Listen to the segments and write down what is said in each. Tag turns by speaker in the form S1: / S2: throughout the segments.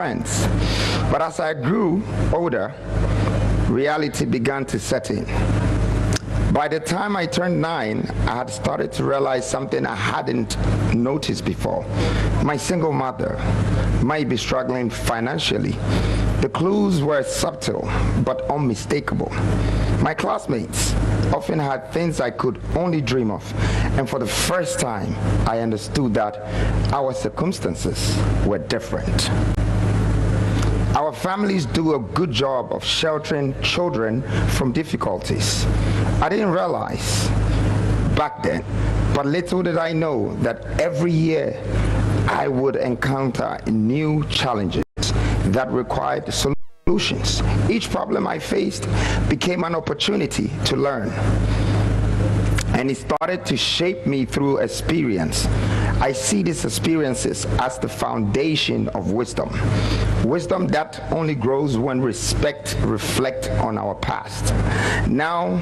S1: friends. But as I grew older, reality began to set in. By the time I turned 9, I had started to realize something I hadn't noticed before. My single mother might be struggling financially. The clues were subtle but unmistakable. My classmates often had things I could only dream of, and for the first time, I understood that our circumstances were different. Our families do a good job of sheltering children from difficulties. I didn't realize back then, but little did I know that every year I would encounter new challenges that required solutions. Each problem I faced became an opportunity to learn, and it started to shape me through experience. I see these experiences as the foundation of wisdom. Wisdom that only grows when reflect on our past. Now,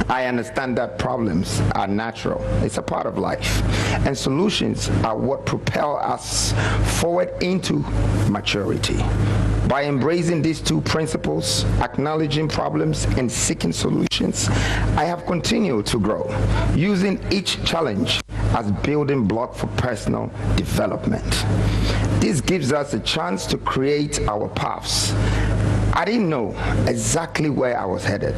S1: I understand that problems are natural. It's a part of life. And solutions are what propel us forward into maturity. By embracing these two principles, acknowledging problems and seeking solutions, I have continued to grow, using each challenge as building block for personal development. This gives us a chance to create our paths. I didn't know exactly where I was headed,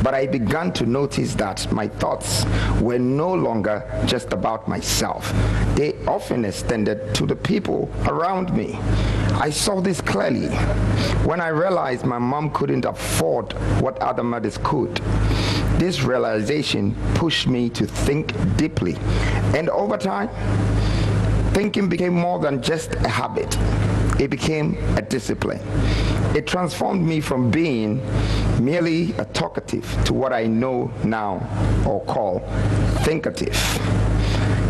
S1: but I began to notice that my thoughts were no longer just about myself. They often extended to the people around me. I saw this clearly when I realized my mom couldn't afford what other mothers could. This realization pushed me to think deeply, and over time, thinking became more than just a habit. It became a discipline. It transformed me from being merely a talkative to what I know now or call thinkative.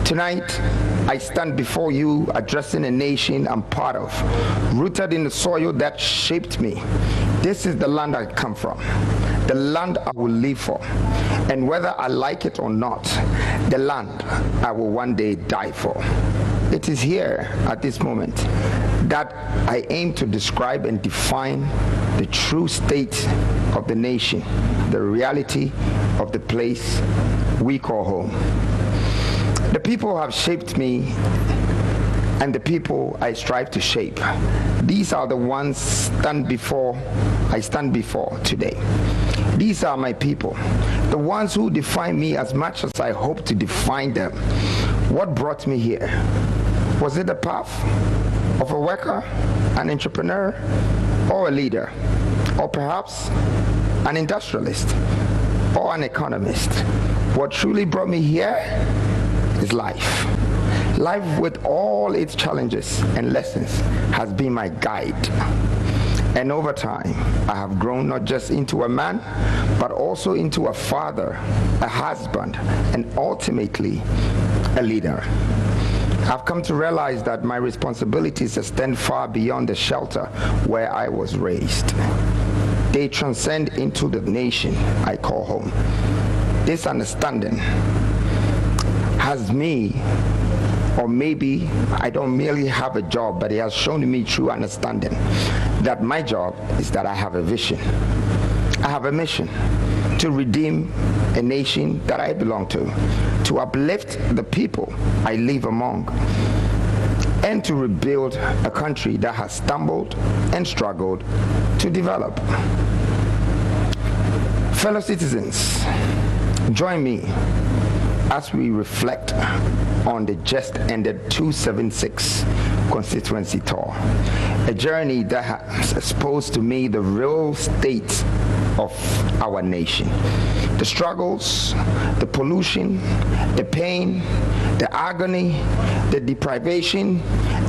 S1: Tonight, I stand before you addressing a nation I'm part of, rooted in the soil that shaped me. This is the land I come from, the land I will live for, and whether I like it or not, the land I will one day die for. It is here at this moment that I aim to describe and define the true state of the nation, the reality of the place we call home. The people have shaped me, and the people I strive to shape. These are the ones I stand before today. These are my people, the ones who define me as much as I hope to define them. What brought me here? Was it the path of a worker, an entrepreneur, or a leader? Or perhaps an industrialist or an economist? What truly brought me here is life. Life with all its challenges and lessons has been my guide. And over time, I have grown not just into a man, but also into a father, a husband, and ultimately a leader. I've come to realize that my responsibilities extend far beyond the shelter where I was raised. They transcend into the nation I call home. This understanding has me, or maybe I don't merely have a job, but it has shown me true understanding that my job is that I have a vision. I have a mission to redeem a nation that I belong to uplift the people I live among, and to rebuild a country that has stumbled and struggled to develop. Fellow citizens, join me as we reflect on the just ended 276 Constituency tour, a journey that has exposed to me the real state of our nation. The struggles, the pollution, the pain, the agony, the deprivation,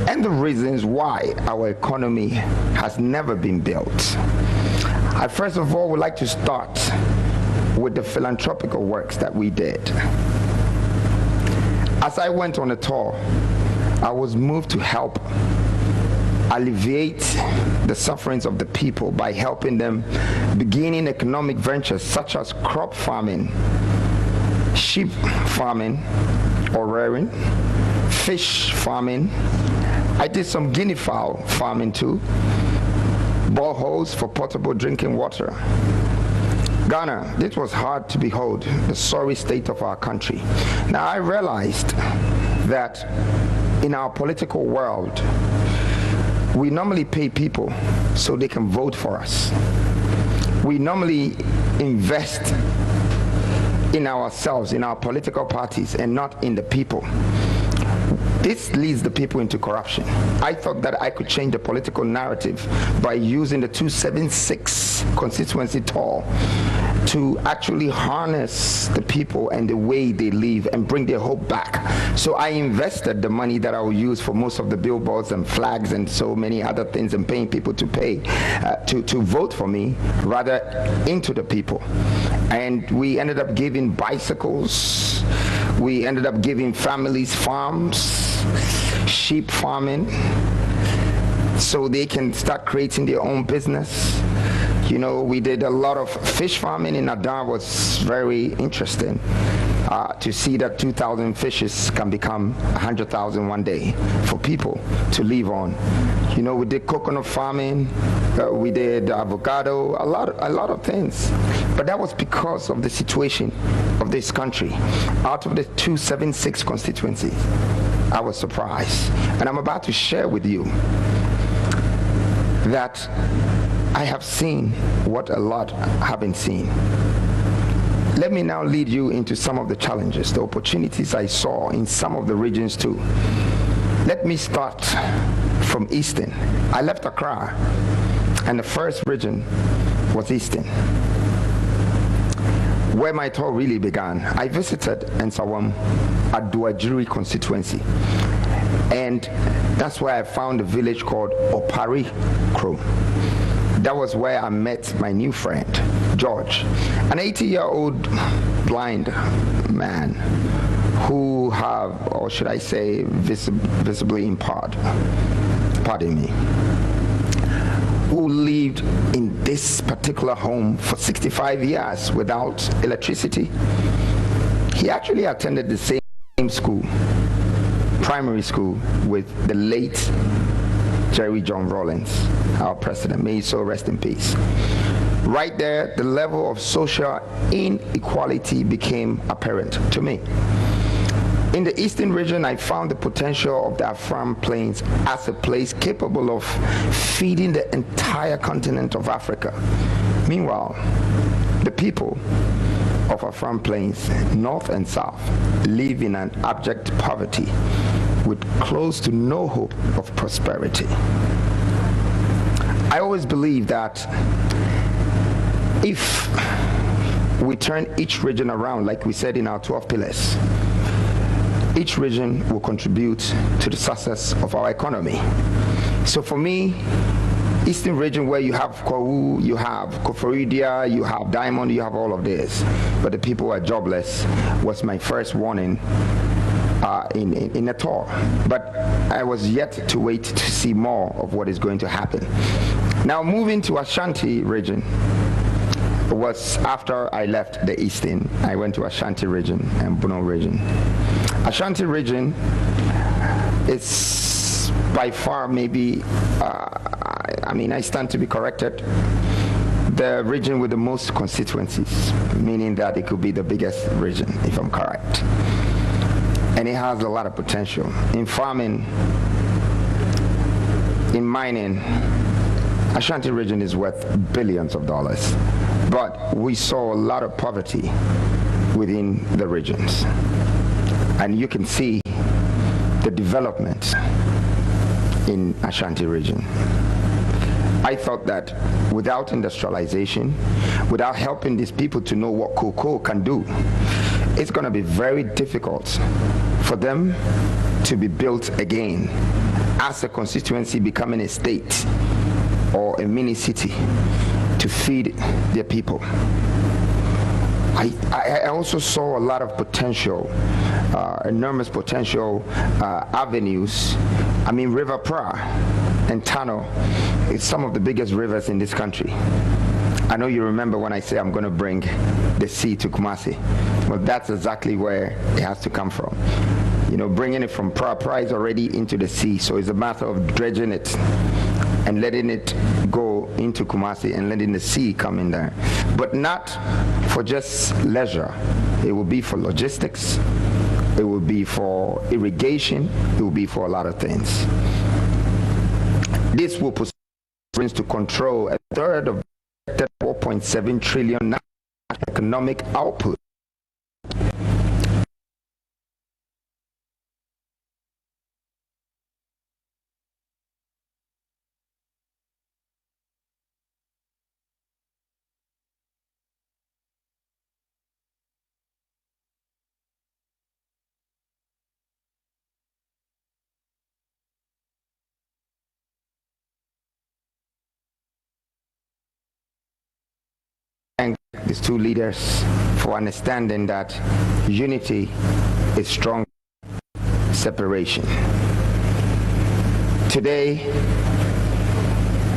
S1: and the reasons why our economy has never been built. I first of all would like to start with the philanthropical works that we did. As I went on a tour, I was moved to help alleviate the sufferings of the people by helping them beginning economic ventures such as crop farming, sheep farming or rearing, fish farming, I did some guinea fowl farming too. Boreholes for potable drinking water. Ghana, this was hard to behold, the sorry state of our country. Now I realized that in our political world, we normally pay people so they can vote for us. We normally invest in ourselves, in our political parties, and not in the people. This leads the people into corruption. I thought that I could change the political narrative by using the 276 constituency tool to actually harness the people and the way they live and bring their hope back. So I invested the money that I will use for most of the billboards and flags and so many other things and paying people to pay to vote for me rather into the people. And we ended up giving bicycles. We ended up giving families farms, sheep farming, so they can start creating their own business. You know, we did a lot of fish farming in Adan. Was very interesting to see that 2,000 fishes can become 100,000 one day for people to live on. You know, we did coconut farming, we did avocado, a lot of things. But that was because of the situation of this country. Out of the 276 constituencies, I was surprised. And I'm about to share with you that I have seen what a lot haven't seen. Let me now lead you into some of the challenges, the opportunities I saw in some of the regions too. Let me start from Eastern. I left Accra, and the first region was Eastern, where my tour really began. I visited Nsawam at Duajiri constituency, and that's where I found a village called Opari Krom. That was where I met my new friend, George, an 80-year-old blind man who have, or should I say, visibly impaired, pardon me, who lived in this particular home for 65 years without electricity. He actually attended the same school, primary school, with the late Jerry John Rawlings, our president. May he so rest in peace. Right there, the level of social inequality became apparent to me. In the Eastern region, I found the potential of the Afram Plains as a place capable of feeding the entire continent of Africa. Meanwhile, the people of Afram Plains, north and south, live in an abject poverty with close to no hope of prosperity. I always believe that if we turn each region around, like we said in our 12 pillars, each region will contribute to the success of our economy. So for me, Eastern region, where you have Kwawu, you have Koforidia, you have Diamond, you have all of this, but the people are jobless, was my first warning in a tour. But I was yet to wait to see more of what is going to happen. Now moving to Ashanti region was after I left the Eastern. I went to Ashanti region and Bono region. Ashanti region is by far maybe, I stand to be corrected, the region with the most constituencies, meaning that it could be the biggest region, if I'm correct. And it has a lot of potential. In farming, in mining, Ashanti region is worth billions of dollars. But we saw a lot of poverty within the regions. And you can see the development in Ashanti region. I thought that without industrialization, without helping these people to know what cocoa can do, it's going to be very difficult for them to be built again as a constituency becoming a state or a mini city to feed their people. I also saw a lot of potential, enormous potential avenues. I mean, River Pra and Tano, it's some of the biggest rivers in this country. I know you remember when I say I'm going to bring the sea to Kumasi. Well, that's exactly where it has to come from. bringing it from price already into the sea. So it's a matter of dredging it and letting it go into Kumasi and letting the sea come in there. But not for just leisure. It will be for logistics. It will be for irrigation. It will be for a lot of things. This will to control a third of the 4.7 trillion economic output. Thank these two leaders for understanding that unity is strong separation. Today,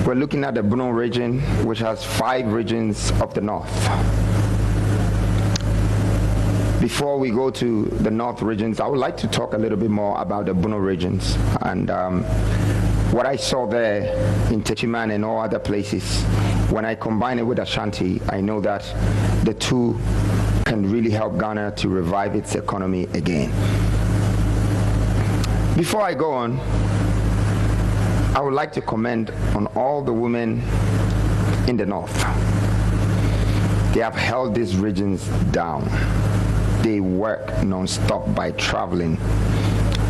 S1: we're looking at the Bono region, which has 5 regions of the north. Before we go to the north regions, I would like to talk a little bit more about the Bono regions and what I saw there in Techiman and all other places. When I combine it with Ashanti, I know that the two can really help Ghana to revive its economy again. Before I go on, I would like to comment on all the women in the north. They have held these regions down. They work non-stop by traveling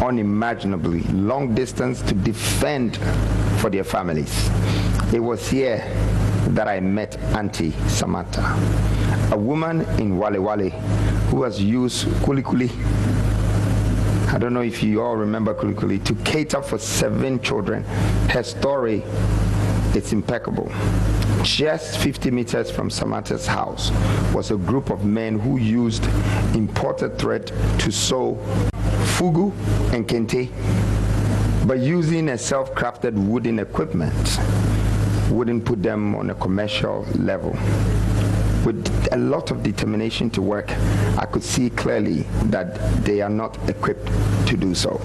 S1: unimaginably long distance to defend for their families. It was here that I met Auntie Samantha, a woman in Wale Wale who has used kulikuli. I don't know if you all remember kulikuli, to cater for 7 children. Her story is impeccable. Just 50 meters from Samantha's house was a group of men who used imported thread to sew fugu and kente, but using a self-crafted wooden equipment wouldn't put them on a commercial level. With a lot of determination to work, I could see clearly that they are not equipped to do so.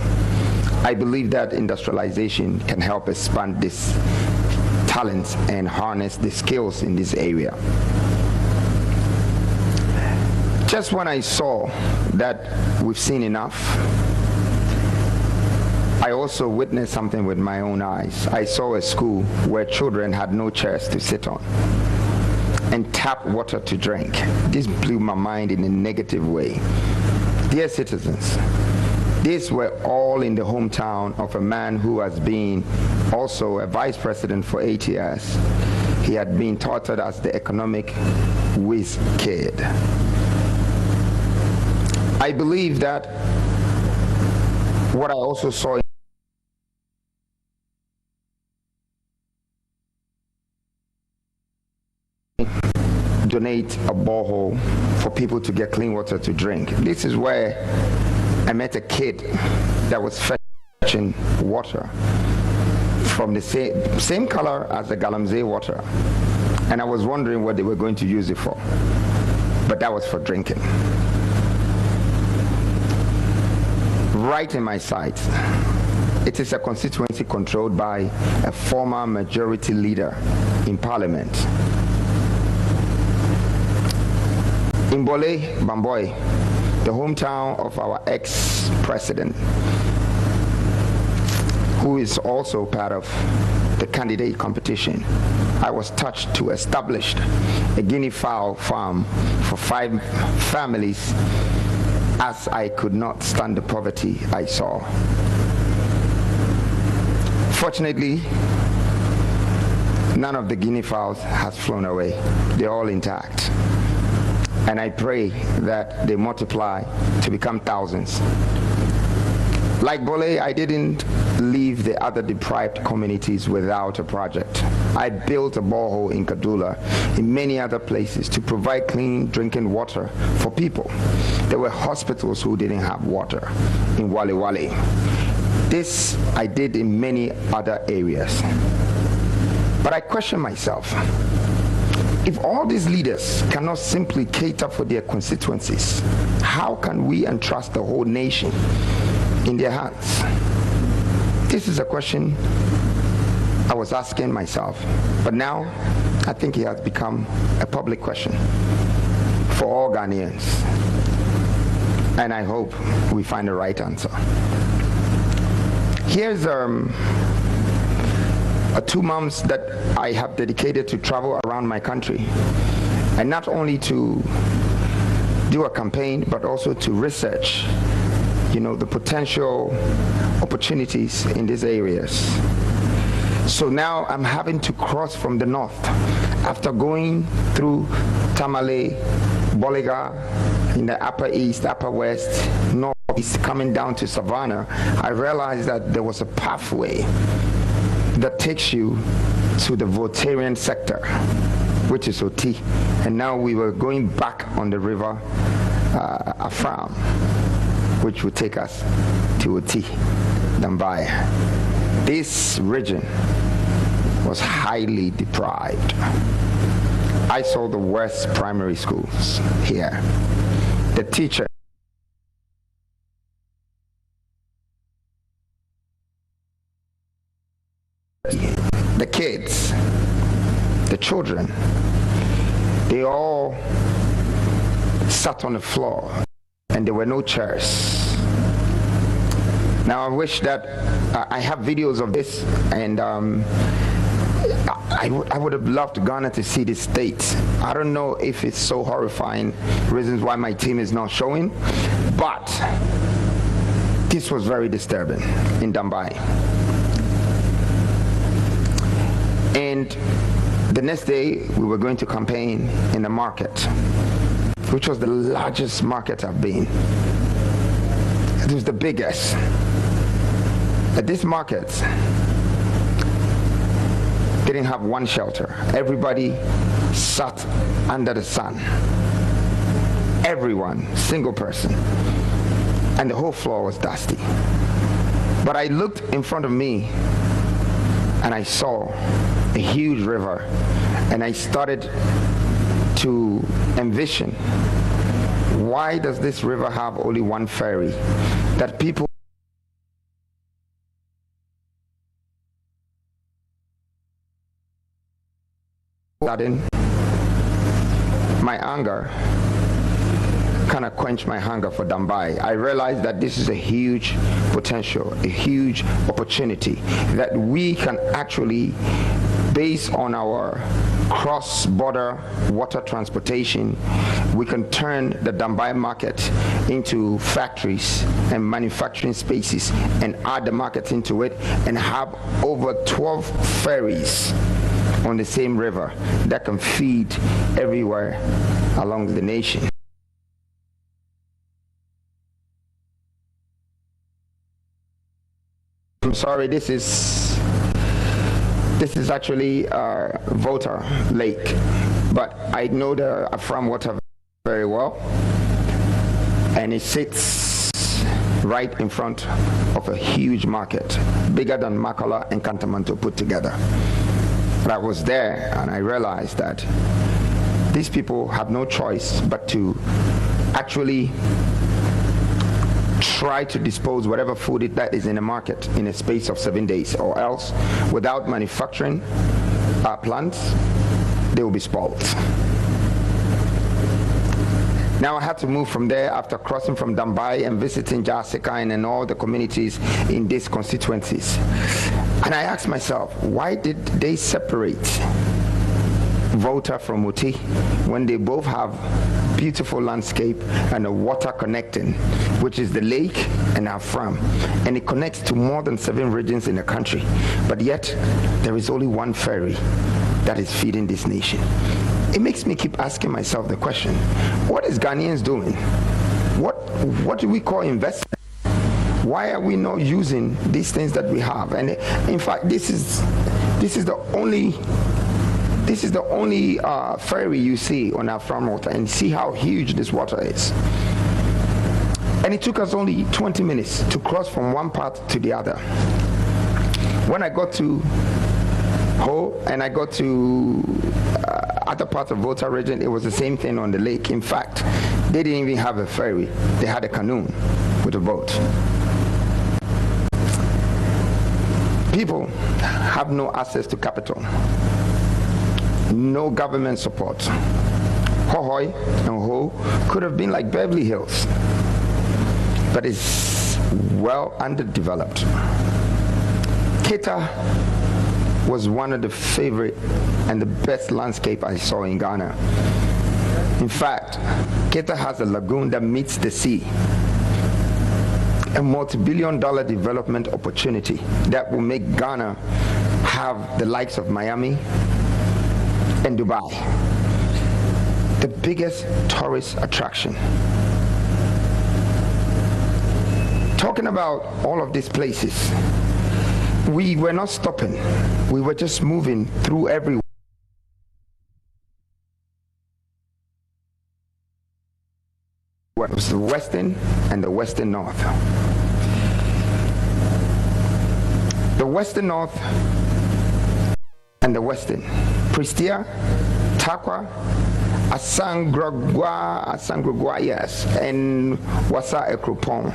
S1: I believe that industrialization can help expand this talents and harness the skills in this area. Just when I saw that we've seen enough, I also witnessed something with my own eyes. I saw a school where children had no chairs to sit on and tap water to drink. This blew my mind in a negative way. Dear citizens, these were all in the hometown of a man who has been also a vice president for 8 years. He had been touted as the economic whiz kid. I believe that what I also saw donate a borehole for people to get clean water to drink. This is where I met a kid that was fetching water from the same color as the Galamsey water, and I was wondering what they were going to use it for, but that was for drinking. Right in my sight, it is a constituency controlled by a former majority leader in Parliament. In Bole, Bamboy, the hometown of our ex-president, who is also part of the candidate competition, I was touched to establish a guinea fowl farm for 5 families, as I could not stand the poverty I saw. Fortunately, none of the guinea fowls has flown away. They're all intact. And I pray that they multiply to become thousands. Like Bole, I didn't leave the other deprived communities without a project. I built a borehole in Kadula, in many other places, to provide clean drinking water for people. There were hospitals who didn't have water in Wale Wale. This I did in many other areas. But I question myself, if all these leaders cannot simply cater for their constituencies, how can we entrust the whole nation in their hands? This is a question I was asking myself, but now I think it has become a public question for all Ghanaians, and I hope we find the right answer. Here's 2 months that I have dedicated to travel around my country, and not only to do a campaign, but also to research, the potential opportunities in these areas. So now I'm having to cross from the north. After going through Tamale, Boliga, in the upper east, upper west, northeast, coming down to Savannah, I realized that there was a pathway that takes you to the Voltarian sector, which is Oti. And now we were going back on the river Afram, which would take us to Oti, Dambai. This region was highly deprived. I saw the worst primary schools here. The teacher the kids, the children, they all sat on the floor and there were no chairs. Now I wish that I have videos of this, and I would have loved Ghana to see this state. I don't know if it's so horrifying, reasons why my team is not showing, but this was very disturbing in Dambai. And the next day we were going to campaign in the market, which was the largest market I've been. It was the biggest. At this market, didn't have one shelter. Everybody sat under the sun. Everyone, single person. And the whole floor was dusty. But I looked in front of me and I saw a huge river, and I started to envision, why does this river have only one ferry that people sudden, my anger kind of quenched my hunger for Dambai. I realized that this is a huge potential, a huge opportunity that we can actually, based on our cross-border water transportation, we can turn the Dambai market into factories and manufacturing spaces and add the market into it and have over 12 ferries on the same river that can feed everywhere along the nation. I'm sorry, this is actually Volta Lake, but I know the Afram water very well, and it sits right in front of a huge market, bigger than Makala and Cantonment put together. But I was there and I realized that these people have no choice but to actually try to dispose whatever food that is in the market in a space of 7 days, or else without manufacturing plants, they will be spoiled. Now I had to move from there after crossing from Dambai and visiting Jasikain and all the communities in these constituencies. And I asked myself, why did they separate Volta from Oti when they both have beautiful landscape and a water connecting, which is the lake and Afram, and it connects to more than 7 regions in the country, but yet there is only one ferry that is feeding this nation. It makes me keep asking myself the question, what is Ghanaians doing? What do we call investment? Why are we not using these things that we have? And in fact, this is the only ferry you see on our farm water, and see how huge this water is. And it took us only 20 minutes to cross from one part to the other. When I got to Ho and I got to other parts of Volta region, it was the same thing on the lake. In fact, they didn't even have a ferry. They had a canoe with a boat. People have no access to capital, no government support. Hohoi and Ho could have been like Beverly Hills, but it's well underdeveloped. Keta was one of the favorite and the best landscape I saw in Ghana. In fact, Keta has a lagoon that meets the sea, a multi-billion-dollar development opportunity that will make Ghana have the likes of Miami and Dubai, the biggest tourist attraction. Talking about all of these places, we were not stopping. We were just moving through everywhere. It was the Western and the Western North. The Western North and the Western. Prestia, Takwa, Asangrogwa, yes, and Wasa Ekropon.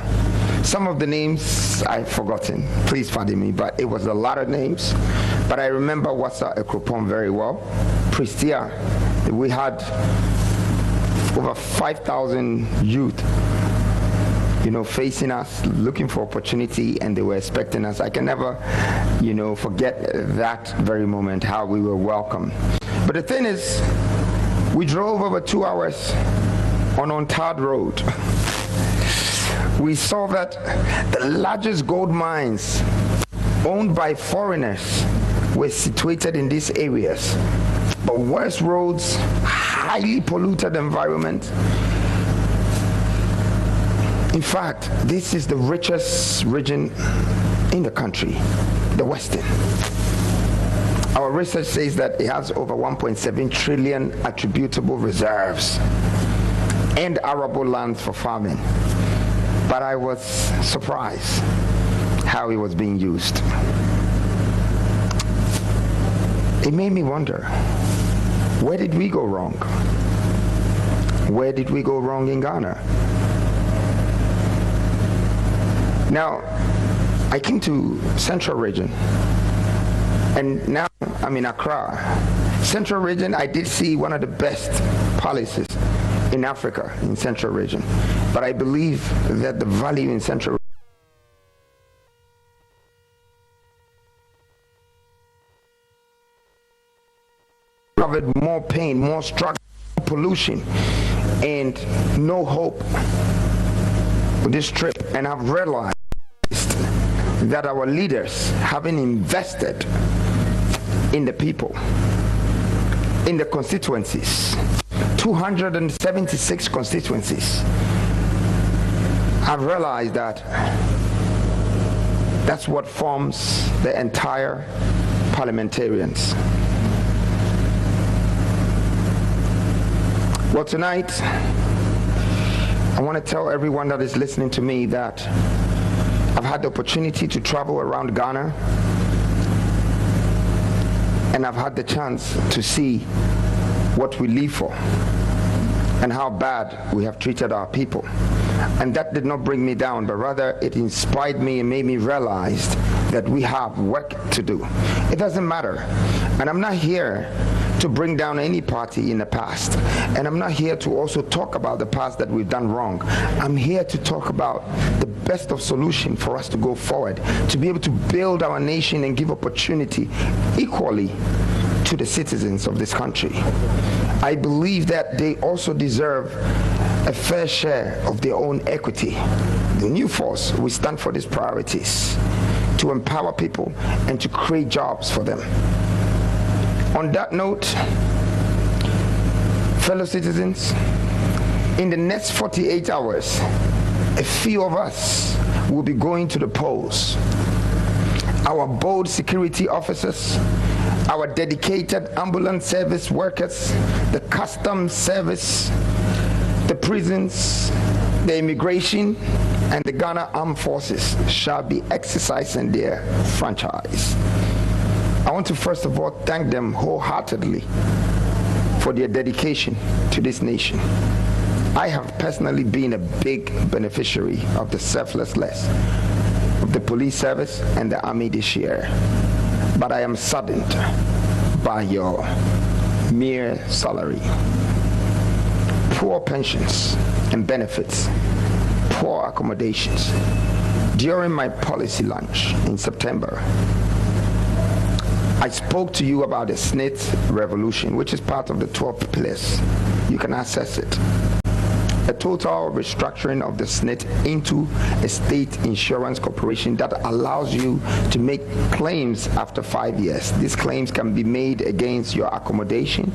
S1: Some of the names I've forgotten, please pardon me, but it was a lot of names. But I remember Wasa Ekropon very well. Prestia, we had over 5,000 youth, facing us, looking for opportunity, and they were expecting us. I can never, forget that very moment, how we were welcomed. But the thing is, we drove over 2 hours on untarred road. We saw that the largest gold mines owned by foreigners were situated in these areas. But worse roads, highly polluted environment. In fact, this is the richest region in the country, the Western. Our research says that it has over 1.7 trillion attributable reserves and arable land for farming. But I was surprised how it was being used. It made me wonder, where did we go wrong? Where did we go wrong in Ghana? Now, I came to Central Region, and now I'm in Accra. Central Region, I did see one of the best palaces in Africa, in Central Region. But I believe that the value in Central covered more pain, more struggle, more pollution, and no hope with this trip. And I've realized that our leaders haven't invested in the people, in the constituencies, 276 constituencies. I've realized that that's what forms the entire parliamentarians. Well, tonight, I want to tell everyone that is listening to me that I've had the opportunity to travel around Ghana, and I've had the chance to see what we live for and how bad we have treated our people. And that did not bring me down, but rather it inspired me and made me realize that we have work to do. It doesn't matter. And I'm not here to bring down any party in the past. And I'm not here to also talk about the past that we've done wrong. I'm here to talk about the best of solution for us to go forward, to be able to build our nation and give opportunity equally to the citizens of this country. I believe that they also deserve a fair share of their own equity. The new force, we stand for these priorities, to empower people and to create jobs for them. On that note, fellow citizens, in the next 48 hours, a few of us will be going to the polls. Our bold security officers, our dedicated ambulance service workers, the customs service, the prisons, the immigration, and the Ghana Armed Forces shall be exercising their franchise. I want to first of all thank them wholeheartedly for their dedication to this nation. I have personally been a big beneficiary of the selflessness the police service and the army this year, but I am saddened by your mere salary, poor pensions and benefits, poor accommodations. During my policy lunch in September, I spoke to you about the SNIT revolution, which is part of the 12 pillars. You can access it. A total restructuring of the SNIT into a state insurance corporation that allows you to make claims after 5 years. These claims can be made against your accommodation,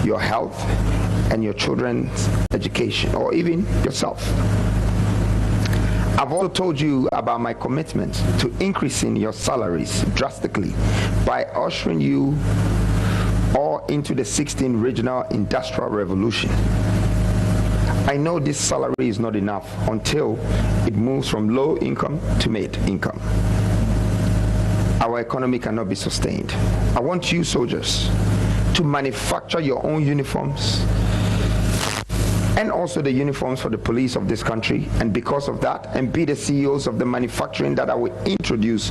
S1: your health, and your children's education, or even yourself. I've also told you about my commitment to increasing your salaries drastically by ushering you all into the 16th regional industrial revolution. I know this salary is not enough until it moves from low income to mid income. Our economy cannot be sustained. I want you soldiers to manufacture your own uniforms and also the uniforms for the police of this country, and because of that, and be the CEOs of the manufacturing that I will introduce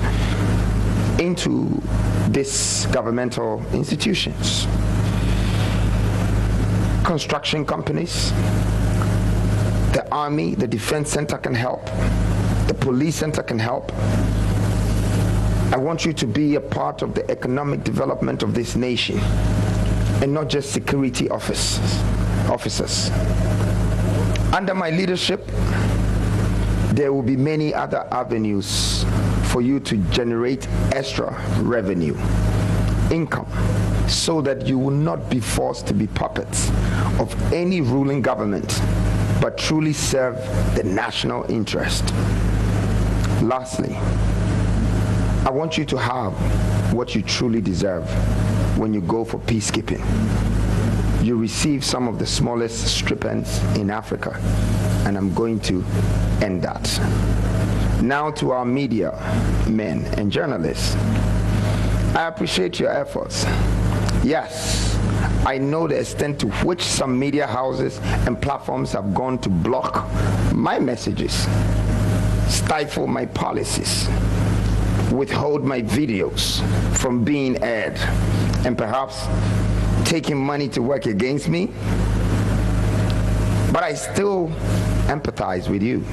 S1: into these governmental institutions. Construction companies, the army, the defense center can help, the police center can help. I want you to be a part of the economic development of this nation and not just security officers. Under my leadership, there will be many other avenues for you to generate extra revenue, income, so that you will not be forced to be puppets of any ruling government, but truly serve the national interest. Lastly, I want you to have what you truly deserve when you go for peacekeeping. You receive some of the smallest stipends in Africa, and I'm going to end that. Now to our media men and journalists, I appreciate your efforts. Yes, I know the extent to which some media houses and platforms have gone to block my messages, stifle my policies, withhold my videos from being aired, and perhaps taking money to work against me. But I still empathize with you.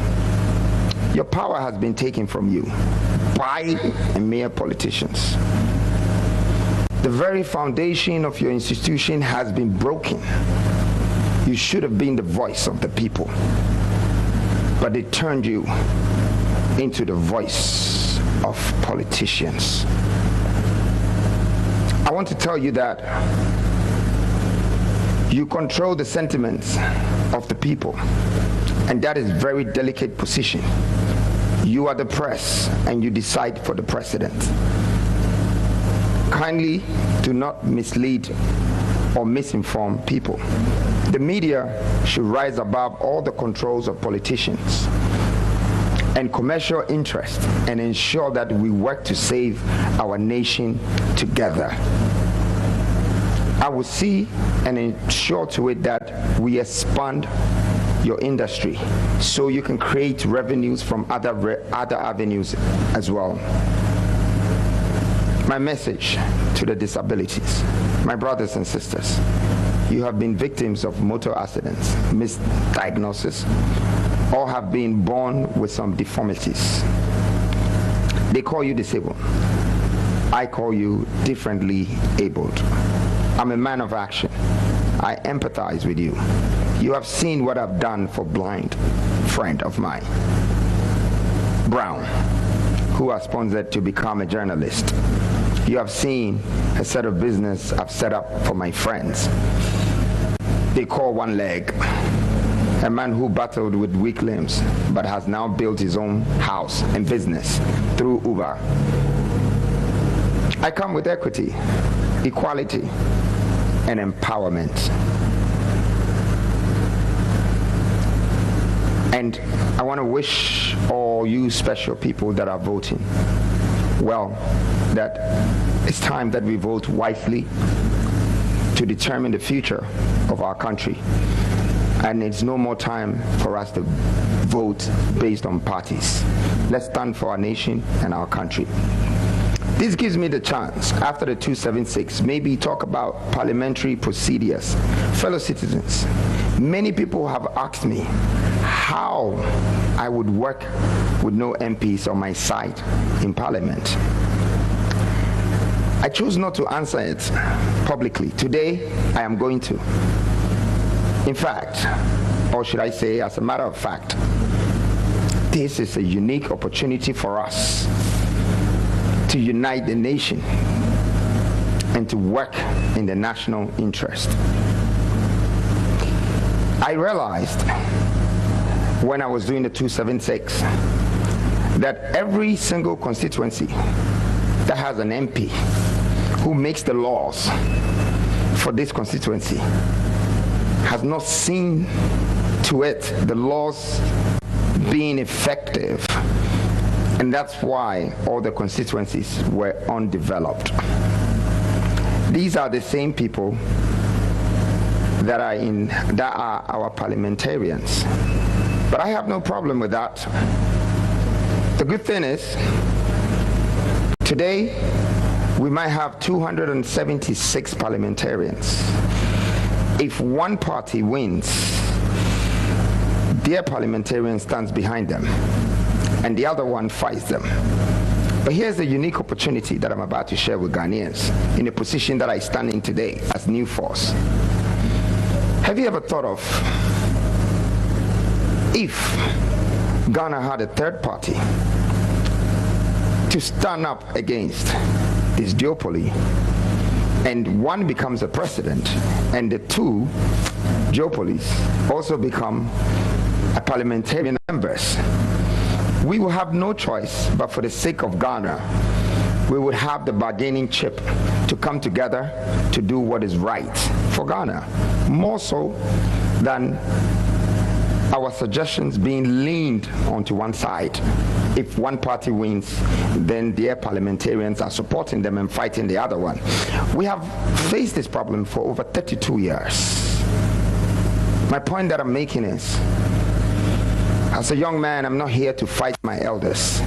S1: Your power has been taken from you by mere politicians. The very foundation of your institution has been broken. You should have been the voice of the people, but they turned you into the voice of politicians. I want to tell you that you control the sentiments of the people, and that is a very delicate position. You are the press, and you decide for the president. Kindly do not mislead or misinform people. The media should rise above all the controls of politicians and commercial interest and ensure that we work to save our nation together. I will see and ensure to it that we expand your industry so you can create revenues from other avenues as well. My message to the disabilities, my brothers and sisters, you have been victims of motor accidents, misdiagnosis, or have been born with some deformities. They call you disabled. I call you differently abled. I'm a man of action. I empathize with you. You have seen what I've done for blind friend of mine, Brown, who has sponsored to become a journalist. You have seen a set of business I've set up for my friends. They call one leg, a man who battled with weak limbs but has now built his own house and business through Uber. I come with equity, equality, and empowerment. And I want to wish all you special people that are voting, well, that it's time that we vote wisely to determine the future of our country. And it's no more time for us to vote based on parties. Let's stand for our nation and our country. This gives me the chance, after the 276, maybe talk about parliamentary procedures. Fellow citizens, many people have asked me how I would work with no MPs on my side in Parliament. I chose not to answer it publicly. Today, I am going to. In fact, or should I say, as a matter of fact, this is a unique opportunity for us to unite the nation and to work in the national interest. I realized when I was doing the 276 that every single constituency that has an MP who makes the laws for this constituency has not seen to it the laws being effective. And that's why all the constituencies were undeveloped. These are the same people that are our parliamentarians. But I have no problem with that. The good thing is, today we might have 276 parliamentarians. If one party wins, their parliamentarian stands behind them, and the other one fights them. But here's the unique opportunity that I'm about to share with Ghanaians in the position that I stand in today as New Force. Have you ever thought of if Ghana had a third party to stand up against this duopoly, and one becomes a president, and the two duopolies also become a parliamentarian members? We will have no choice, but for the sake of Ghana, we would have the bargaining chip to come together to do what is right for Ghana, more so than our suggestions being leaned onto one side. If one party wins, then their parliamentarians are supporting them and fighting the other one. We have faced this problem for over 32 years. My point that I'm making is, as a young man, I'm not here to fight my elders,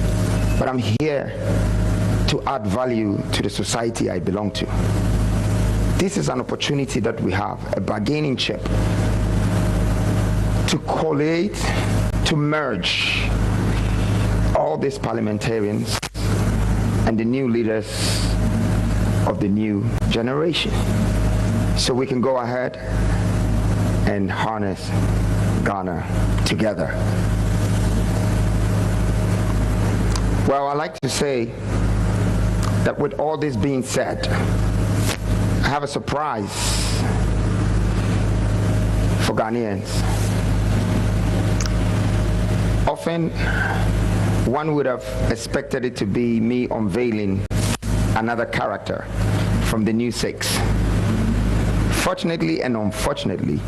S1: but I'm here to add value to the society I belong to. This is an opportunity that we have, a bargaining chip, to collate, to merge all these parliamentarians and the new leaders of the new generation, so we can go ahead and harness Ghana together. Well, I like to say that with all this being said, I have a surprise for Ghanaians. Often, one would have expected it to be me unveiling another character from the new six. Fortunately and unfortunately,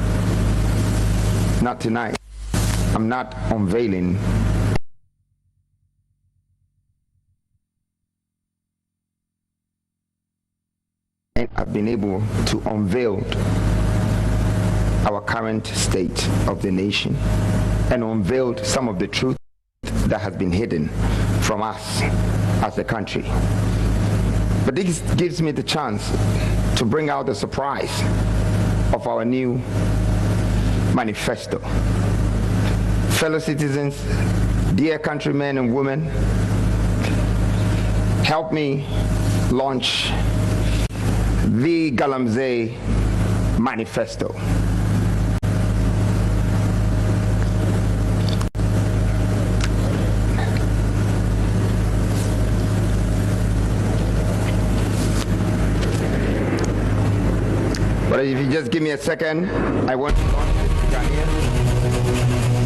S1: not tonight. I'm not unveiling and I've been able to unveil our current state of the nation and unveiled some of the truth that has been hidden from us as a country. But this gives me the chance to bring out the surprise of our new manifesto. Fellow citizens, dear countrymen and women, help me launch the Galamsey manifesto. But if you just give me a second, I want to launch it. Ghanaian,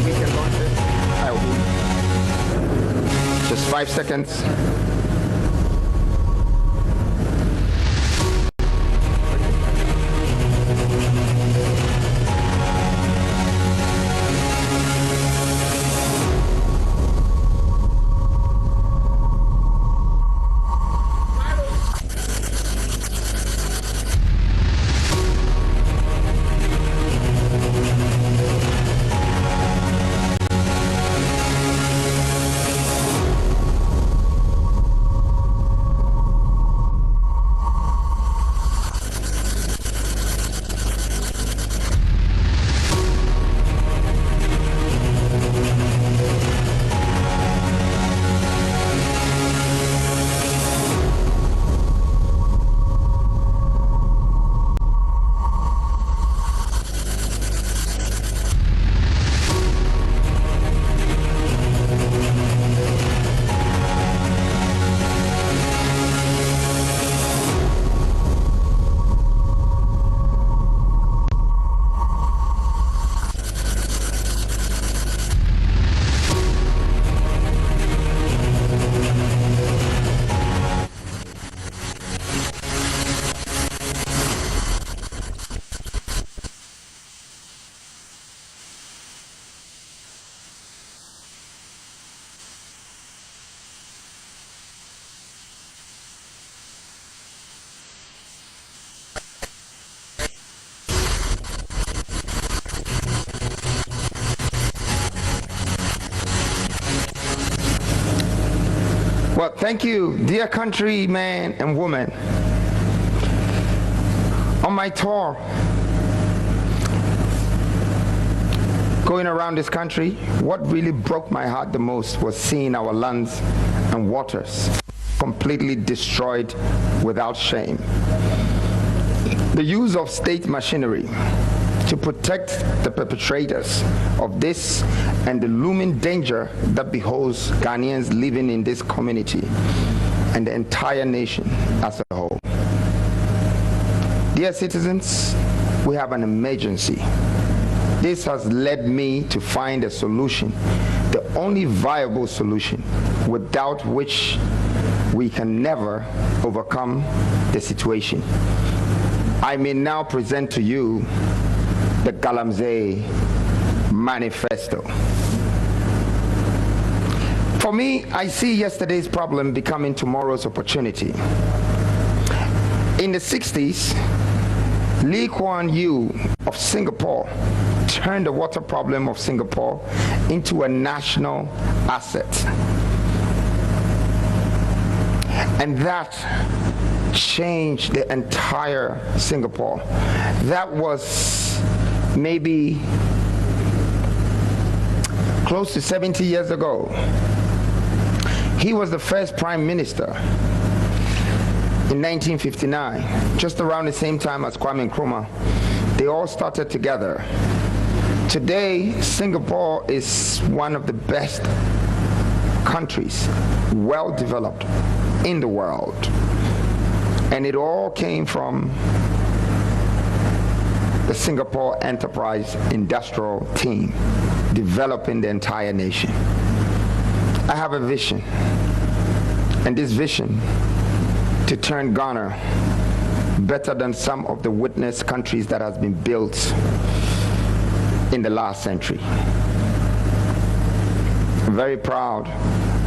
S1: we can launch it. I will. Just 5 seconds. Well, thank you, dear countrymen and women. On my tour, going around this country, what really broke my heart the most was seeing our lands and waters completely destroyed without shame. The use of state machinery to protect the perpetrators of this and the looming danger that beholds Ghanaians living in this community and the entire nation as a whole. Dear citizens, we have an emergency. This has led me to find a solution, the only viable solution, without which we can never overcome the situation. I may now present to you the Galamsey manifesto. For me, I see yesterday's problem becoming tomorrow's opportunity. In the 60s, Lee Kuan Yew of Singapore turned the water problem of Singapore into a national asset. And that changed the entire Singapore. That was maybe close to 70 years ago. He was the first prime minister in 1959, just around the same time as Kwame Nkrumah. They all started together. Today, Singapore is one of the best countries, well developed in the world. And it all came from the Singapore Enterprise Industrial Team, developing the entire nation. I have a vision, and this vision to turn Ghana better than some of the witness countries that has been built in the last century. I'm very proud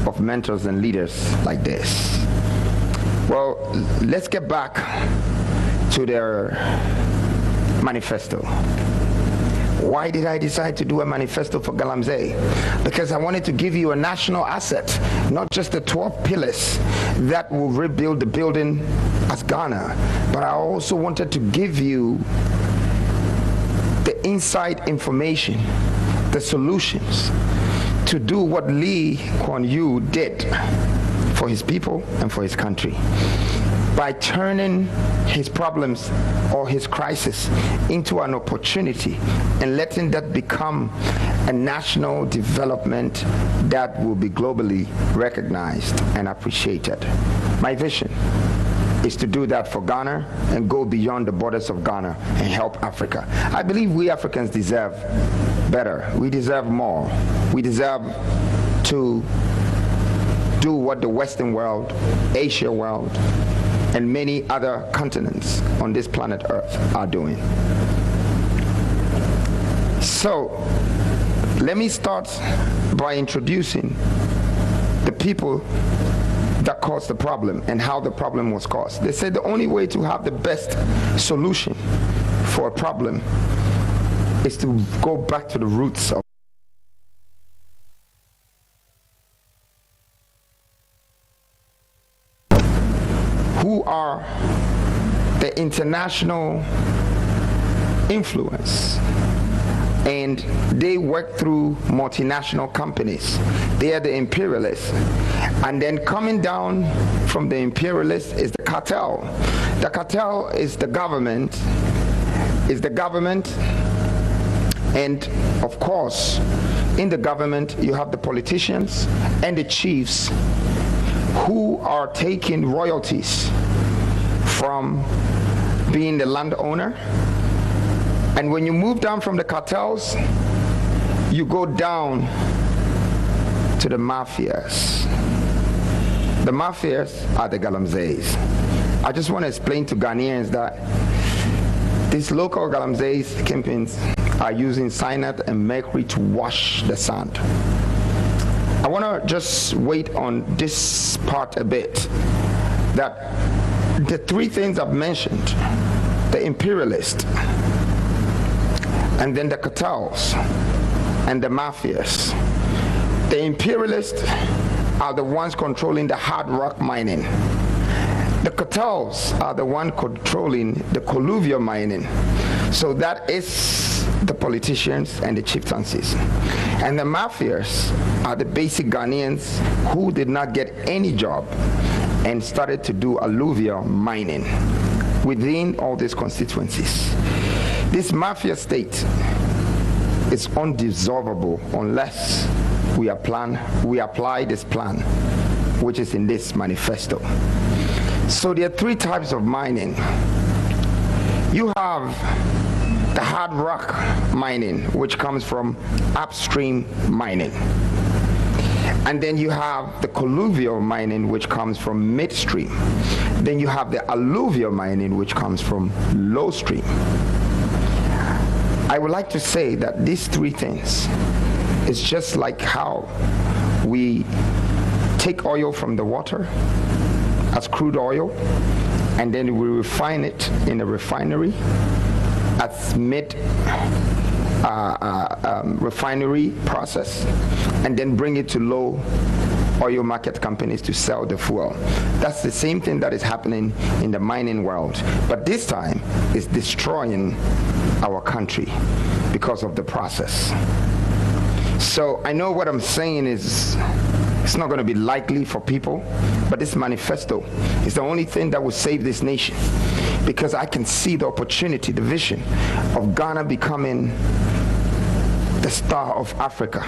S1: of mentors and leaders like this. Well, let's get back to their manifesto. Why did I decide to do a manifesto for Galamsey? Because I wanted to give you a national asset, not just the 12 pillars that will rebuild the building as Ghana, but I also wanted to give you the inside information, the solutions to do what Lee Kuan Yew did for his people and for his country, by turning his problems or his crisis into an opportunity and letting that become a national development that will be globally recognized and appreciated. My vision is to do that for Ghana and go beyond the borders of Ghana and help Africa. I believe we Africans deserve better. We deserve more. We deserve to do what the Western world, Asia world, and many other continents on this planet Earth are doing. So, let me start by introducing the people that caused the problem and how the problem was caused. They said the only way to have the best solution for a problem is to go back to the roots of who are the international influence, and they work through multinational companies. They are the imperialists. And then coming down from the imperialists is the cartel. The cartel is the government, and of course, in the government, you have the politicians and the chiefs who are taking royalties from being the landowner. And when you move down from the cartels, you go down to the mafias. The mafias are the Galamseys. I just want to explain to Ghanaians that these local Galamseys kingpins are using cyanide and mercury to wash the sand. I want to just wait on this part a bit, that the three things I've mentioned, the imperialist, and then the cartels, and the mafias. The imperialist are the ones controlling the hard rock mining. The cartels are the one controlling the colluvial mining. So that is the politicians and the chieftaincies. And the mafias are the basic Ghanaians who did not get any job and started to do alluvial mining within all these constituencies. This mafia state is undissolvable unless we apply this plan, which is in this manifesto. So there are three types of mining. You have the hard rock mining, which comes from upstream mining. And then you have the colluvial mining, which comes from midstream. Then you have the alluvial mining, which comes from low stream. I would like to say that these three things is just like how we take oil from the water as crude oil, and then we refine it in a refinery as refinery process, and then bring it to low oil market companies to sell the fuel. That's the same thing that is happening in the mining world, but this time it's destroying our country because of the process. So I know what I'm saying is it's not going to be likely for people, but this manifesto is the only thing that will save this nation, because I can see the opportunity, the vision of Ghana becoming the star of Africa,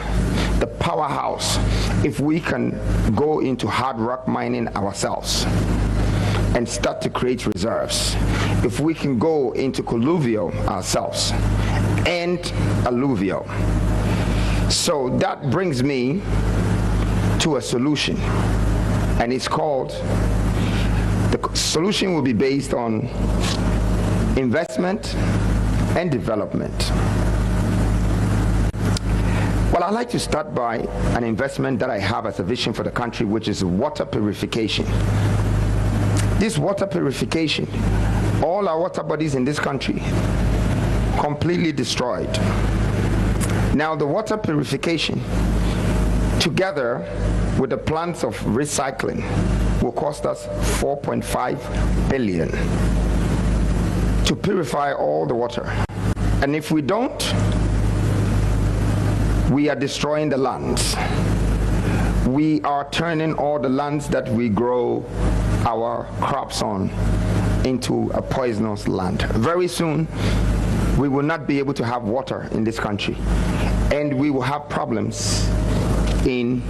S1: the powerhouse, if we can go into hard rock mining ourselves and start to create reserves. If we can go into colluvial ourselves and alluvial. So that brings me to a solution, and it's called, the solution will be based on investment and development. Well, I'd like to start by an investment that I have as a vision for the country, which is water purification. This water purification, all our water bodies in this country, completely destroyed. Now, the water purification, together with the plants of recycling, will cost us 4.5 billion to purify all the water. And if we don't, we are destroying the lands. We are turning all the lands that we grow our crops on into a poisonous land. Very soon, we will not be able to have water in this country, and we will have problems in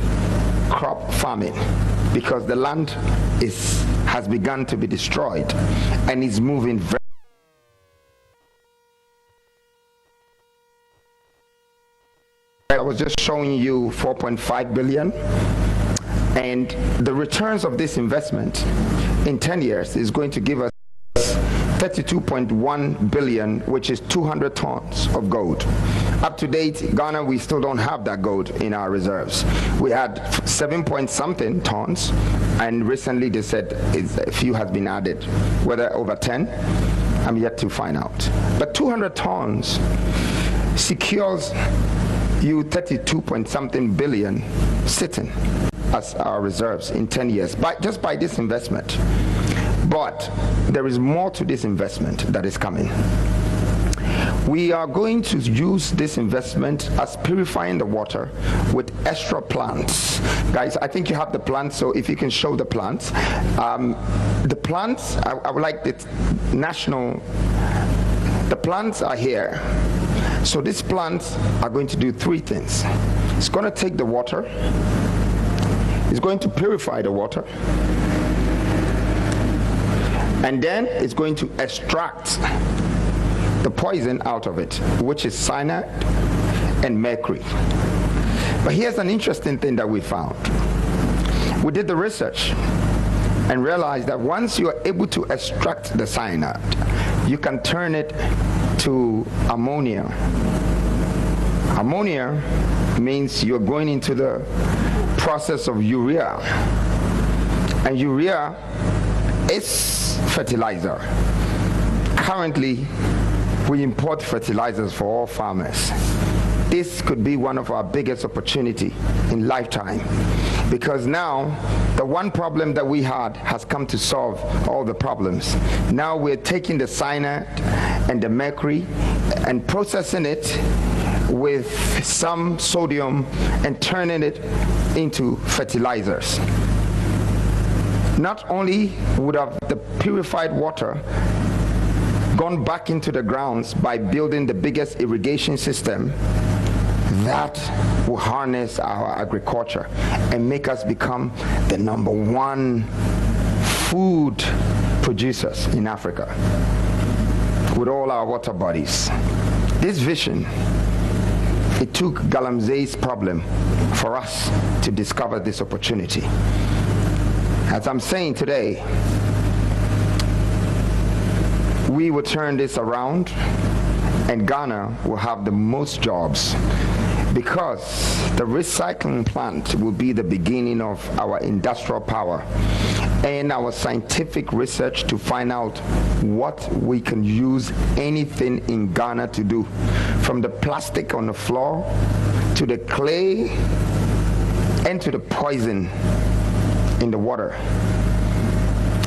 S1: crop farming because the land has begun to be destroyed and is moving very. I was just showing you 4.5 billion, and the returns of this investment in 10 years is going to give us 32.1 billion, which is 200 tons of gold. Up to date, Ghana, we still don't have that gold in our reserves. We had 7 point something tons, and recently they said a few has been added. Whether over 10, I'm yet to find out. But 200 tons secures you 32 point something billion sitting as our reserves in 10 years, just by this investment. But there is more to this investment that is coming. We are going to use this investment as purifying the water with extra plants. Guys, I think you have the plants, so if you can show the plants. The plants, I would like the plants are here. So these plants are going to do three things. It's going to take the water, it's going to purify the water, and then it's going to extract the poison out of it, which is cyanide and mercury. But here's an interesting thing that we found. We did the research and realized that once you are able to extract the cyanide, you can turn it to ammonia. Ammonia means you're going into the process of urea, and urea is fertilizer. Currently, we import fertilizers for all farmers. this could be one of our biggest opportunity in lifetime, because now the one problem that we had has come to solve all the problems. Now we're taking the cyanide and the mercury and processing it with some sodium and turning it into fertilizers. Not only would have the purified water gone back into the grounds by building the biggest irrigation system that will harness our agriculture and make us become the #1 food producers in Africa with all our water bodies. This vision, it took Galamsey's problem for us to discover this opportunity. As I'm saying today, we will turn this around and Ghana will have the most jobs, because the recycling plant will be the beginning of our industrial power and our scientific research to find out what we can use anything in Ghana to do, from the plastic on the floor to the clay and to the poison in the water.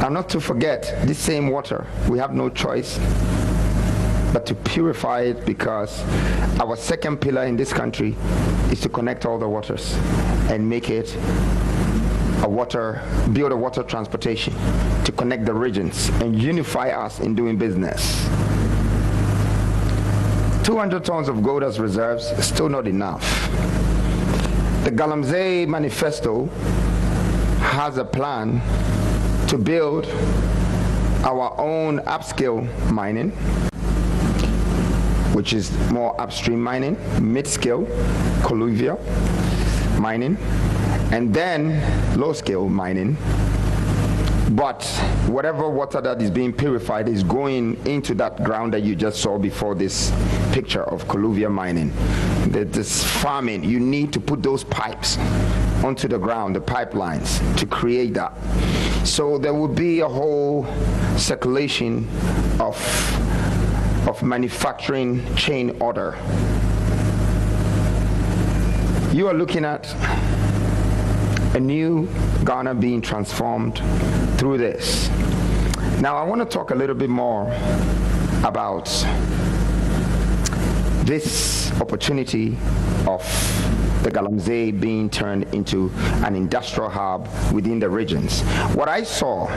S1: And not to forget, this same water, we have no choice but to purify it, because our second pillar in this country is to connect all the waters and make it build a water transportation to connect the regions and unify us in doing business. 200 tons of gold as reserves is still not enough. The Galamsey manifesto has a plan to build our own upscale mining, which is more upstream mining, mid-scale, colluvial mining, and then low-scale mining. But whatever water that is being purified is going into that ground that you just saw before this picture of colluvial mining. This farming, you need to put those pipes onto the ground, the pipelines, to create that. So there will be a whole circulation of manufacturing chain order. You are looking at a new Ghana being transformed through this. Now I want to talk a little bit more about this opportunity of the Galamsey being turned into an industrial hub within the regions. What I saw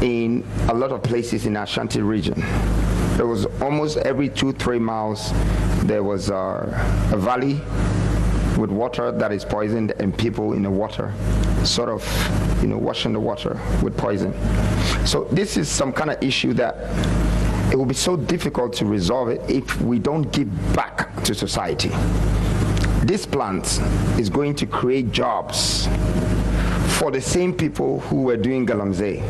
S1: in a lot of places in Ashanti region, there was almost every 2-3 miles there was a valley with water that is poisoned and people in the water sort of washing the water with poison. So this is some kind of issue that it will be so difficult to resolve it if we don't give back to society. This plant is going to create jobs for the same people who were doing Galamsey.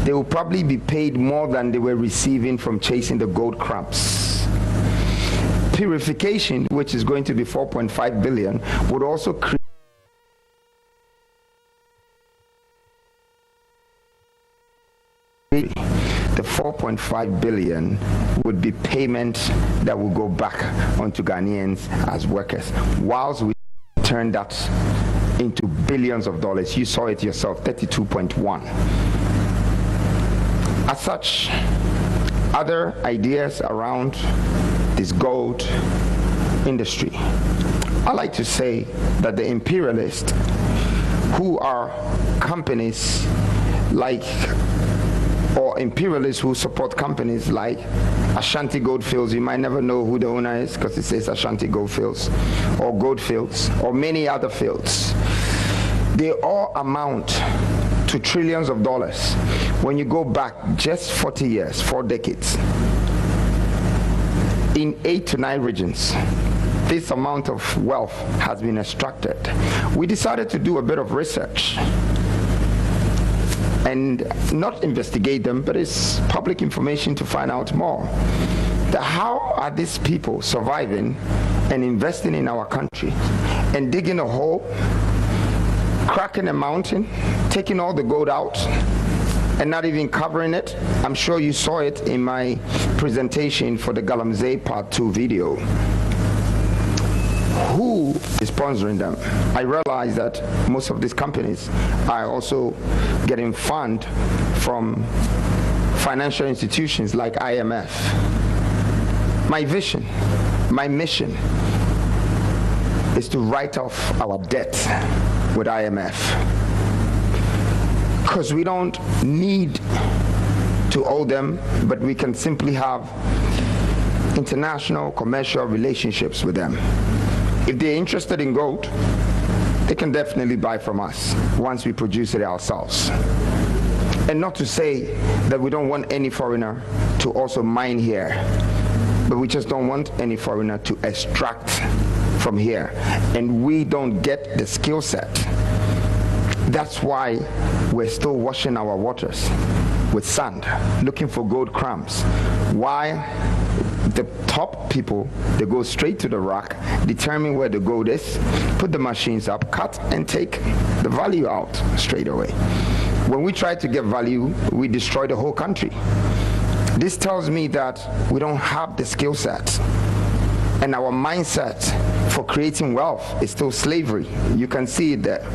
S1: They will probably be paid more than they were receiving from chasing the gold crabs. Purification, which is going to be 4.5 billion, would also create the 4.5 billion would be payment that will go back onto Ghanaians as workers, whilst we turn that into billions of dollars. You saw it yourself, 32.1. As such, other ideas around this gold industry, I like to say that the imperialists, who are companies like, or imperialists who support companies like Ashanti Goldfields, you might never know who the owner is because it says Ashanti Goldfields, or Goldfields, or many other fields. They all amount to trillions of dollars when you go back just 40 years, 4 decades. In 8 to 9 regions, this amount of wealth has been extracted. We decided to do a bit of research and not investigate them, but it's public information to find out more. How are these people surviving and investing in our country and digging a hole, cracking a mountain, taking all the gold out and not even covering it? I'm sure you saw it in my presentation for the Galamsey Part 2 video. who is sponsoring them. I realize that most of these companies are also getting fund from financial institutions like IMF. My vision, my mission is to write off our debt with IMF, because we don't need to owe them, but we can simply have international commercial relationships with them. If they're interested in gold, they can definitely buy from us once we produce it ourselves. And not to say that we don't want any foreigner to also mine here, but we just don't want any foreigner to extract from here, and we don't get the skill set. That's why we're still washing our waters with sand, looking for gold crumbs. Why? The top people, they go straight to the rock, determine where the gold is, put the machines up, cut, and take the value out straight away. When we try to get value, we destroy the whole country. This tells me that we don't have the skill set, and our mindset for creating wealth is still slavery. You can see it there,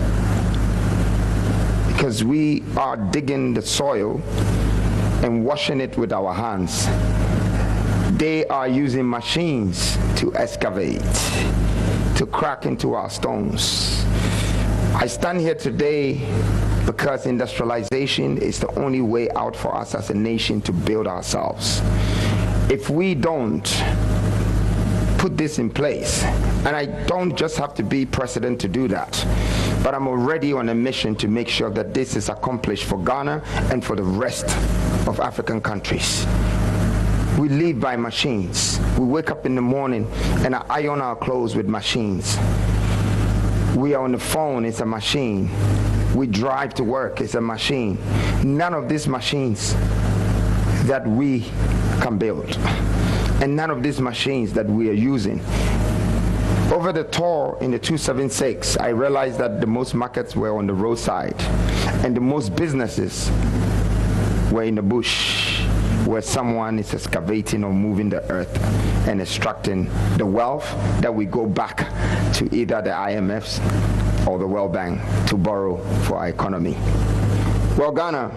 S1: because we are digging the soil and washing it with our hands. They are using machines to excavate, to crack into our stones. I stand here today because industrialization is the only way out for us as a nation to build ourselves. If we don't put this in place, and I don't just have to be president to do that, but I'm already on a mission to make sure that this is accomplished for Ghana and for the rest of African countries. We live by machines. We wake up in the morning and iron our clothes with machines. We are on the phone, it's a machine. We drive to work, it's a machine. None of these machines that we can build, and none of these machines that we are using. Over the tour in the 276, I realized that the most markets were on the roadside, and the most businesses were in the bush, where someone is excavating or moving the earth and extracting the wealth that we go back to either the IMFs or the World Bank to borrow for our economy. Well, Ghana,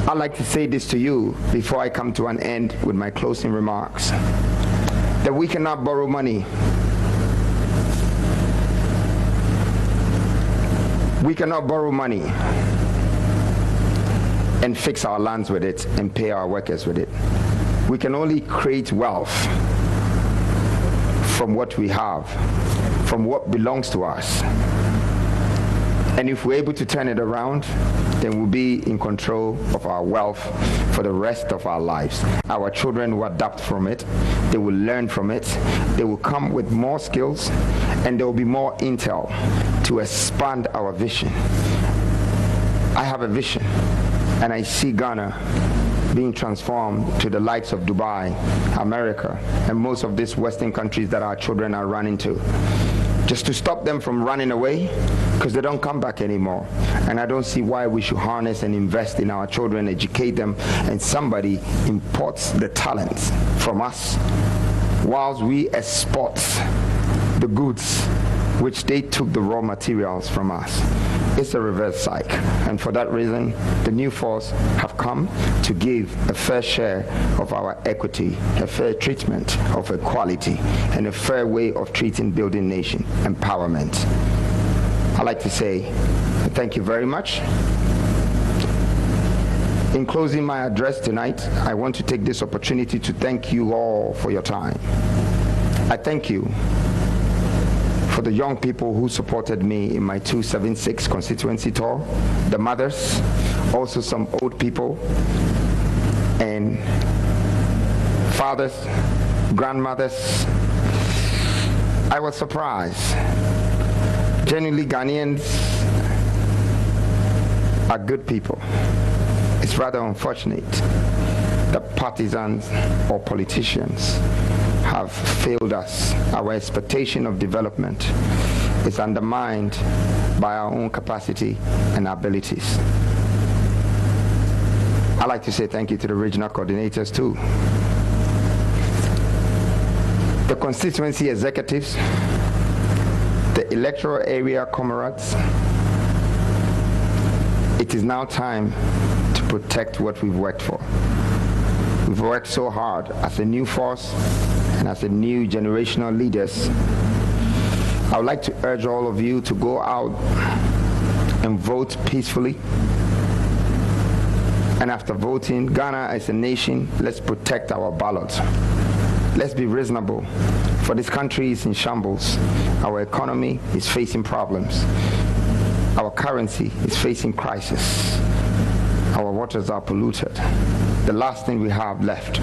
S1: I'd like to say this to you before I come to an end with my closing remarks, that we cannot borrow money. We cannot borrow money and fix our lands with it and pay our workers with it. We can only create wealth from what we have, from what belongs to us. And if we're able to turn it around, then we'll be in control of our wealth for the rest of our lives. Our children will adapt from it, they will learn from it, they will come with more skills, and there will be more intel to expand our vision. I have a vision, and I see Ghana being transformed to the likes of Dubai, America, and most of these Western countries that our children are running to. Just to stop them from running away, because they don't come back anymore. And I don't see why we should harness and invest in our children, educate them, and somebody imports the talents from us whilst we export the goods which they took the raw materials from us. It's a reverse cycle, and for that reason the new force have come to give a fair share of our equity, a fair treatment of equality, and a fair way of treating building nation empowerment. I'd like to say thank you very much. In closing my address tonight, I want to take this opportunity to thank you all for your time. I thank you for the young people who supported me in my 276 constituency tour, the mothers, also some old people, and fathers, grandmothers. I was surprised. Genuinely, Ghanaians are good people. It's rather unfortunate that partisans or politicians have failed us. Our expectation of development is undermined by our own capacity and abilities. I'd like to say thank you to the regional coordinators too, the constituency executives, the electoral area, comrades, it is now time to protect what we've worked for. We've worked so hard as a new force and as a new generational leaders. I would like to urge all of you to go out and vote peacefully. And after voting, Ghana as a nation, let's protect our ballot. Let's be reasonable, for this country is in shambles. Our economy is facing problems. Our currency is facing crisis. Our waters are polluted. The last thing we have left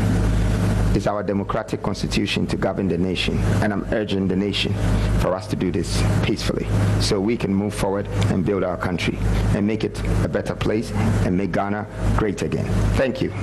S1: is our democratic constitution to govern the nation. And I'm urging the nation for us to do this peacefully so we can move forward and build our country and make it a better place and make Ghana great again. Thank you.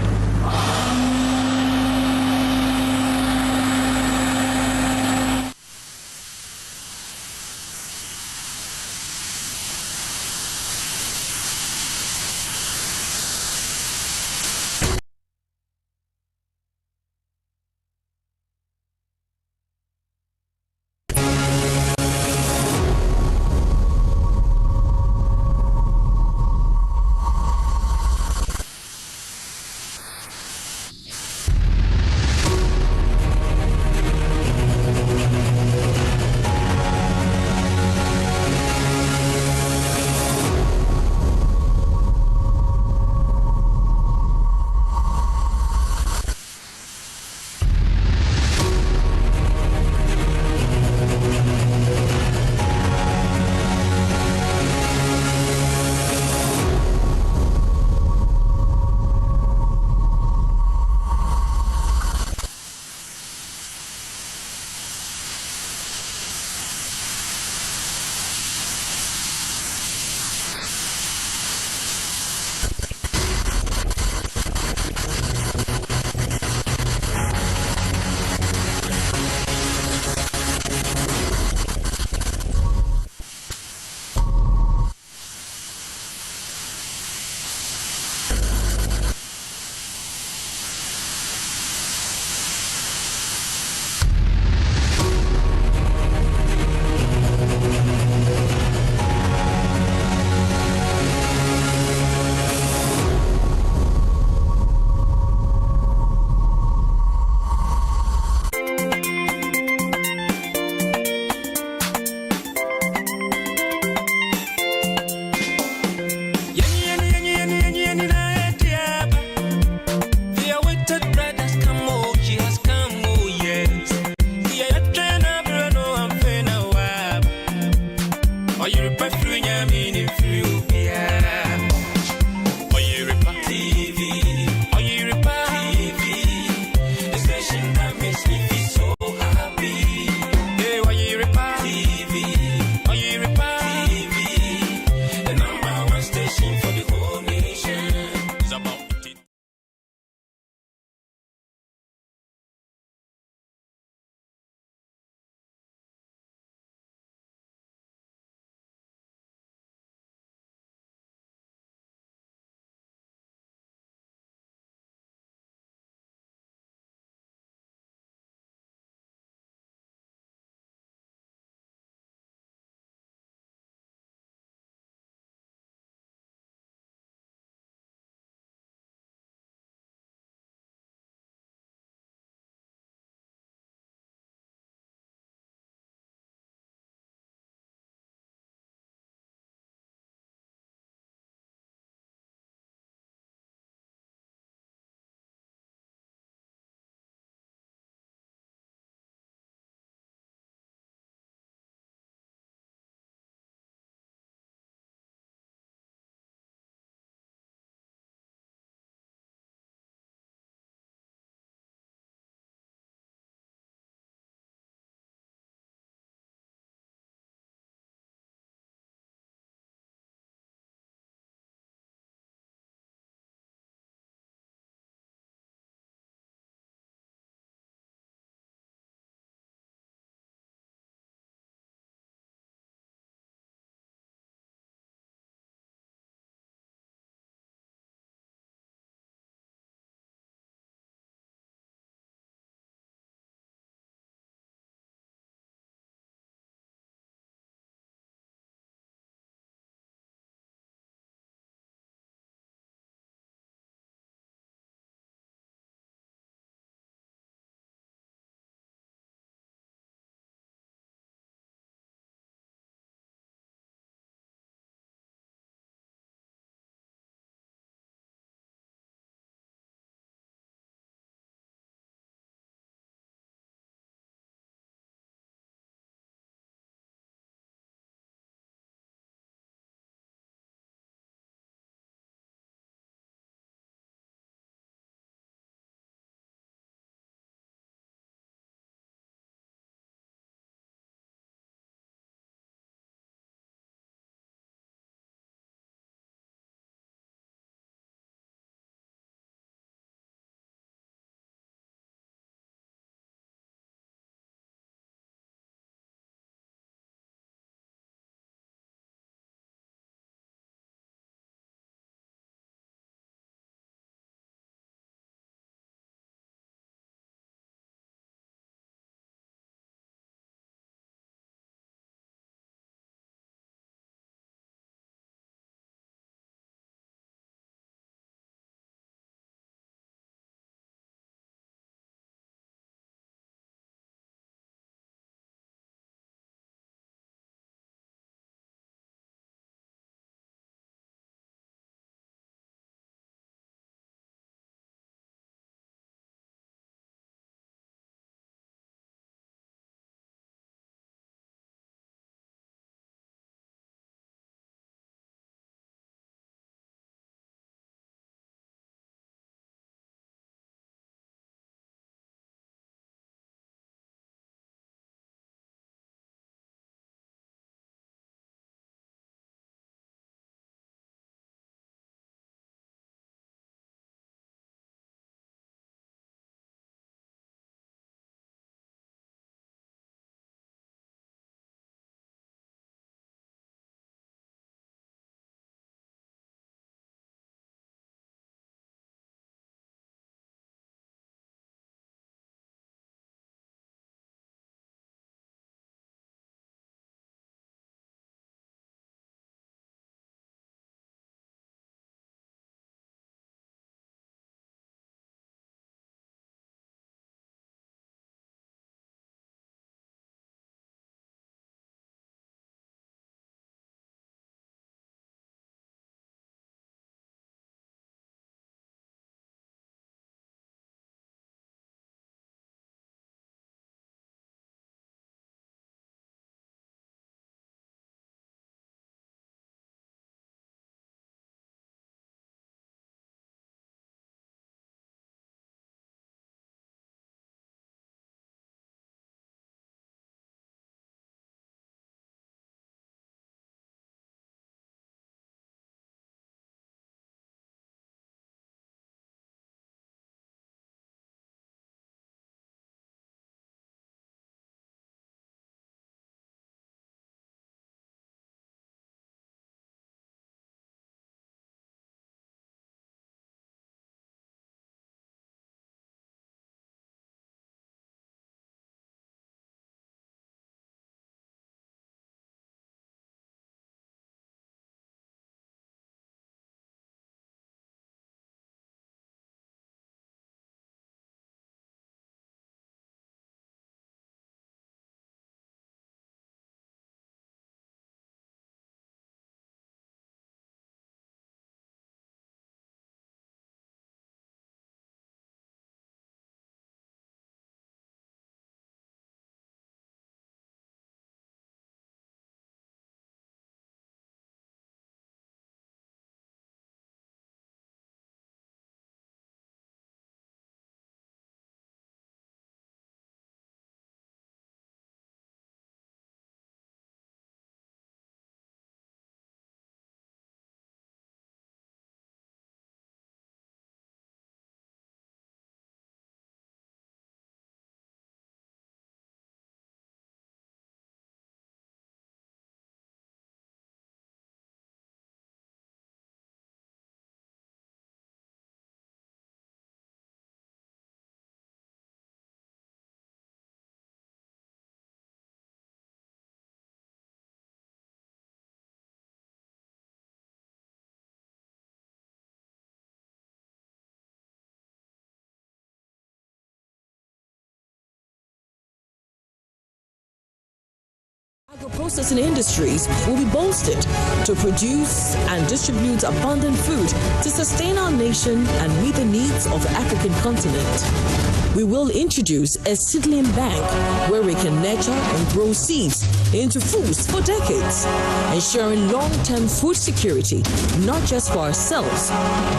S2: processing industries will be bolstered to produce and distribute abundant food to sustain our nation and meet the needs of the African continent. We will introduce a seedling bank where we can nurture and grow seeds into foods for decades, ensuring long-term food security, not just for ourselves,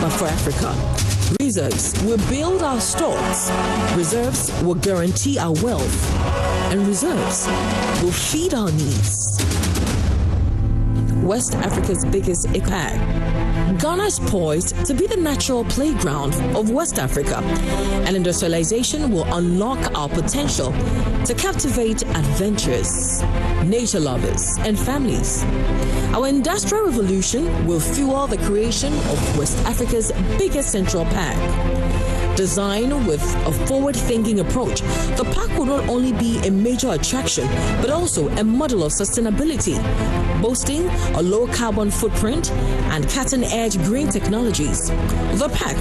S2: but for Africa. Reserves will build our stocks, reserves will guarantee our wealth, and reserves will feed our needs. West Africa's biggest ecopark. Ghana is poised to be the natural playground of West Africa, and industrialization will unlock our potential to captivate adventurers, nature lovers, and families. Our industrial revolution will fuel the creation of West Africa's biggest central park. Designed with a forward-thinking approach, the park will not only be a major attraction, but also a model of sustainability, boasting a low carbon footprint and cutting-edge green technologies. The park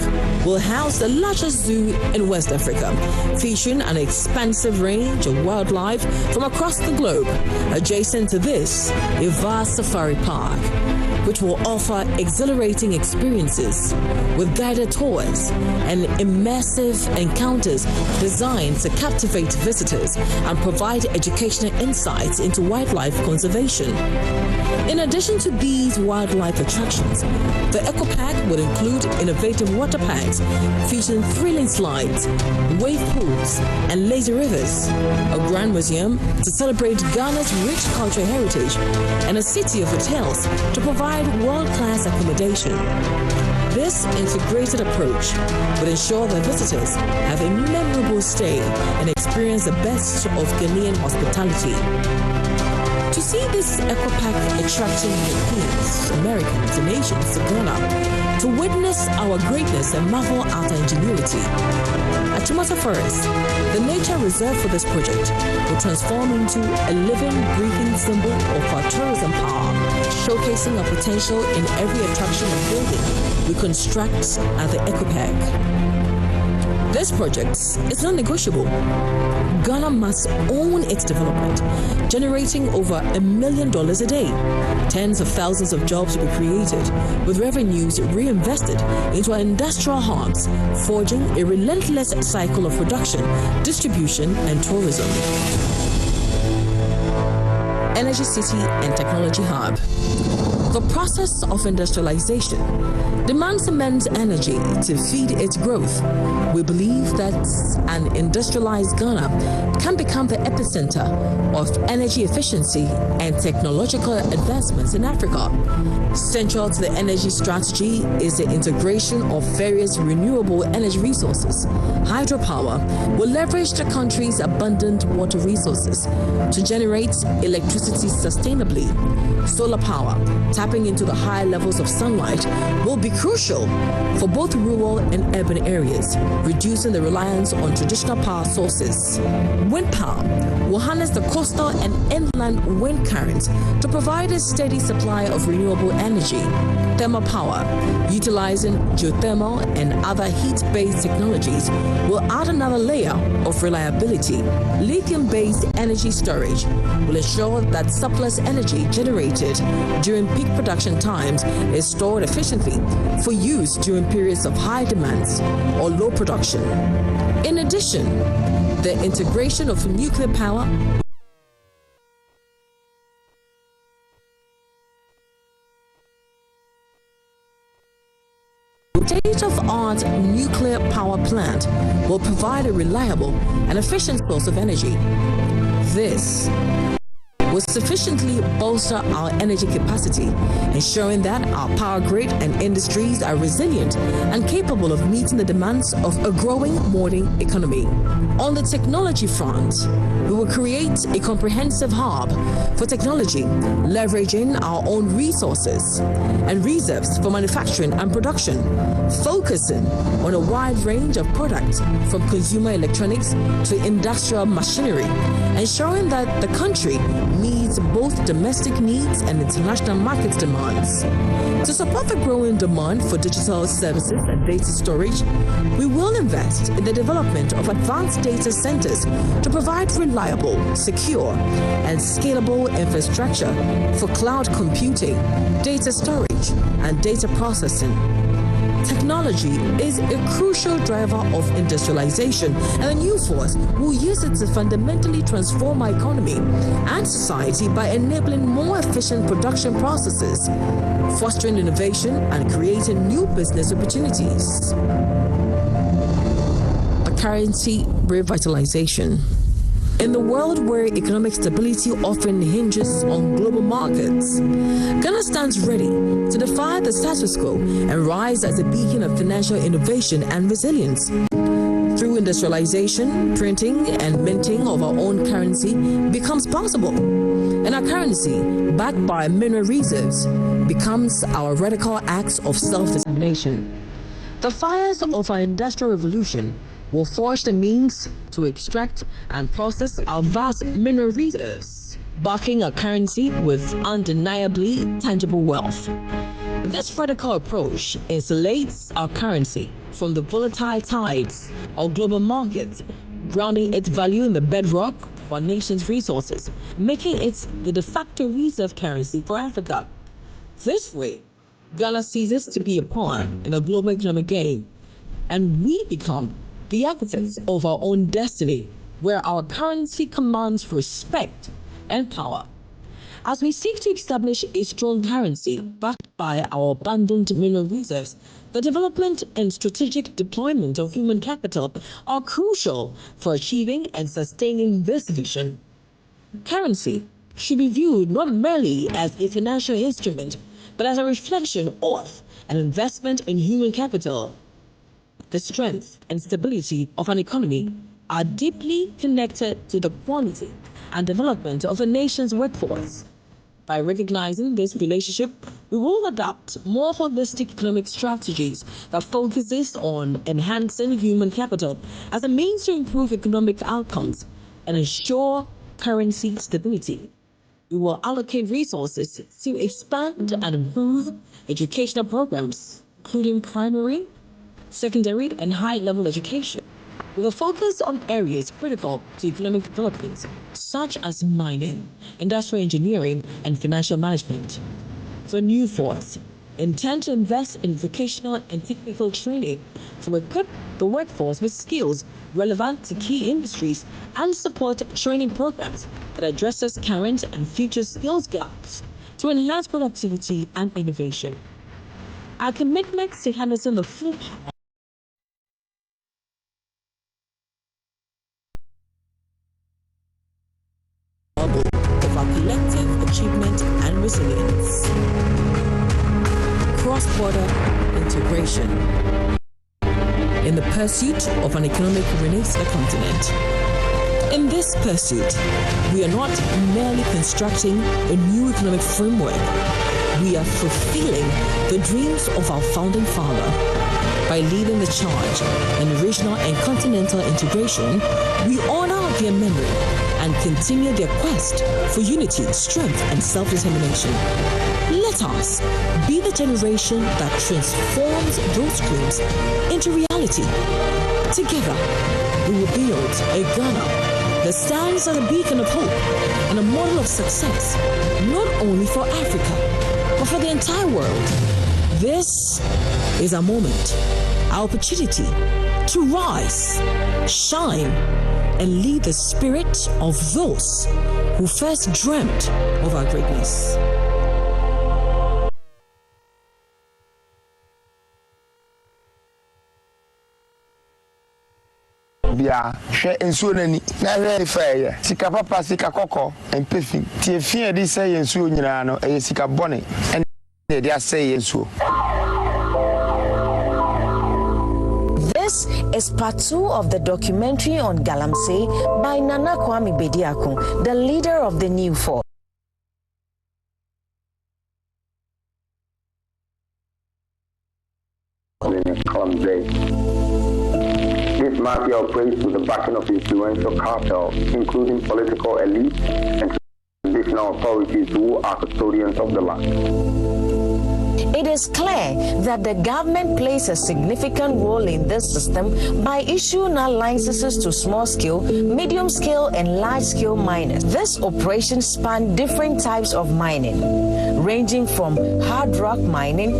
S2: will house the largest zoo in West Africa, featuring an expansive range of wildlife from across the globe. Adjacent to this, a vast safari park, which will offer exhilarating experiences with guided tours and immersive encounters designed to captivate visitors and provide educational insights into wildlife conservation. In addition to these wildlife attractions, the ecopark will include innovative water parks featuring thrilling slides, wave pools, and lazy rivers, a grand museum to celebrate Ghana's rich cultural heritage, and a city of hotels to provide world-class accommodation. This integrated approach will ensure that visitors have a memorable stay and experience the best of Ghanaian hospitality. To see this ecopark attracting Europeans, Americans, and Asians to Ghana, to witness our greatness and marvel at our ingenuity. At Tumasa Forest, the nature reserve for this project will transform into a living, breathing symbol of our tourism power, showcasing our potential in every attraction and building we construct at the ecopark. This project is non-negotiable. Ghana must own its development, generating over $1 million a day. Tens of thousands of jobs will be created, with revenues reinvested into our industrial hubs, forging a relentless cycle of production, distribution, and tourism. Energy City and Technology Hub. The process of industrialization demands immense energy to feed its growth. We believe that an industrialized Ghana can become the epicenter of energy efficiency and technological advancements in Africa. Central to the energy strategy is the integration of various renewable energy resources. Hydropower will leverage the country's abundant water resources to generate electricity sustainably. Solar power, tapping into the high levels of sunlight, will be crucial for both rural and urban areas, reducing the reliance on traditional power sources. Wind power will harness the coastal and inland wind currents to provide a steady supply of renewable energy. Thermal power, utilizing geothermal and other heat-based technologies, will add another layer of reliability. Lithium-based energy storage will ensure that surplus energy generated during peak production times is stored efficiently for use during periods of high demands or low production. In addition, the integration of nuclear power state-of-the-art nuclear power plant will provide a reliable and efficient source of energy. This will sufficiently bolster our energy capacity, ensuring that our power grid and industries are resilient and capable of meeting the demands of a growing modern economy. On the technology front, we will create a comprehensive hub for technology, leveraging our own resources and reserves for manufacturing and production, focusing on a wide range of products from consumer electronics to industrial machinery, ensuring that the country meets both domestic needs and international market demands. To support the growing demand for digital services and data storage, we will invest in the development of advanced data centers to provide reliable, secure, and scalable infrastructure for cloud computing, data storage, and data processing. Technology is a crucial driver of industrialization, and the new force will use it to fundamentally transform our economy and society by enabling more efficient production processes, fostering innovation, and creating new business opportunities. A currency revitalization. In the world where economic stability often hinges on global markets, Ghana stands ready to defy the status quo and rise as a beacon of financial innovation and resilience. Through industrialization, printing and minting of our own currency becomes possible, and our currency, backed by mineral reserves, becomes our radical acts of self-determination. The fires of our industrial revolution will forge the means to extract and process our vast mineral reserves, backing a currency with undeniably tangible wealth. This radical approach insulates our currency from the volatile tides of global markets, grounding its value in the bedrock of our nation's resources, making it the de facto reserve currency for Africa. This way, Ghana ceases to be a pawn in the global economic game, and we become the architects of our own destiny, where our currency commands respect and power. As we seek to establish a strong currency backed by our abundant mineral reserves, the development and strategic deployment of human capital are crucial for achieving and sustaining this vision. Currency should be viewed not merely as a financial instrument, but as a reflection of an investment in human capital. The strength and stability of an economy are deeply connected to the quality and development of a nation's workforce. By recognizing this relationship, we will adopt more holistic economic strategies that focuses on enhancing human capital as a means to improve economic outcomes and ensure currency stability. We will allocate resources to expand and improve educational programs, including primary, secondary, and high-level education, with a focus on areas critical to economic development, such as mining, industrial engineering, and financial management. For new force, intend to invest in vocational and technical training to equip the workforce with skills relevant to key industries and support training programs that addresses current and future skills gaps to enhance productivity and innovation. Our commitment to harnessing the full power of our collective achievement and resilience. Cross-border integration. In the pursuit of an economic renaissance of the continent. In this pursuit, we are not merely constructing a new economic framework. We are fulfilling the dreams of our founding father. By leading the charge in regional and continental integration, we honor their memory and continue their quest for unity, strength, and self-determination. Let us be the generation that transforms those dreams into reality. Together, we will build a Ghana that stands as a beacon of hope and a model of success, not only for Africa, but for the entire world. This is our moment, our opportunity to rise, shine, and lead the spirit of those who first dreamt of our greatness.
S1: Bia hwe ensuo nani na hwe faye sika papa sika kokko empefi tie fie di say ensuo nyina no e sika bone en dey say ensuo.
S3: This is part 2 of the documentary on Galamsey by Nana Kwame Bediako, the leader of the new force.
S4: This mafia operates with the backing of influential cartels, including political elites and traditional authorities who are custodians of the land.
S3: It is clear that the government plays a significant role in this system by issuing licenses to small-scale, medium-scale, and large-scale miners. This operation spans different types of mining, ranging from hard rock mining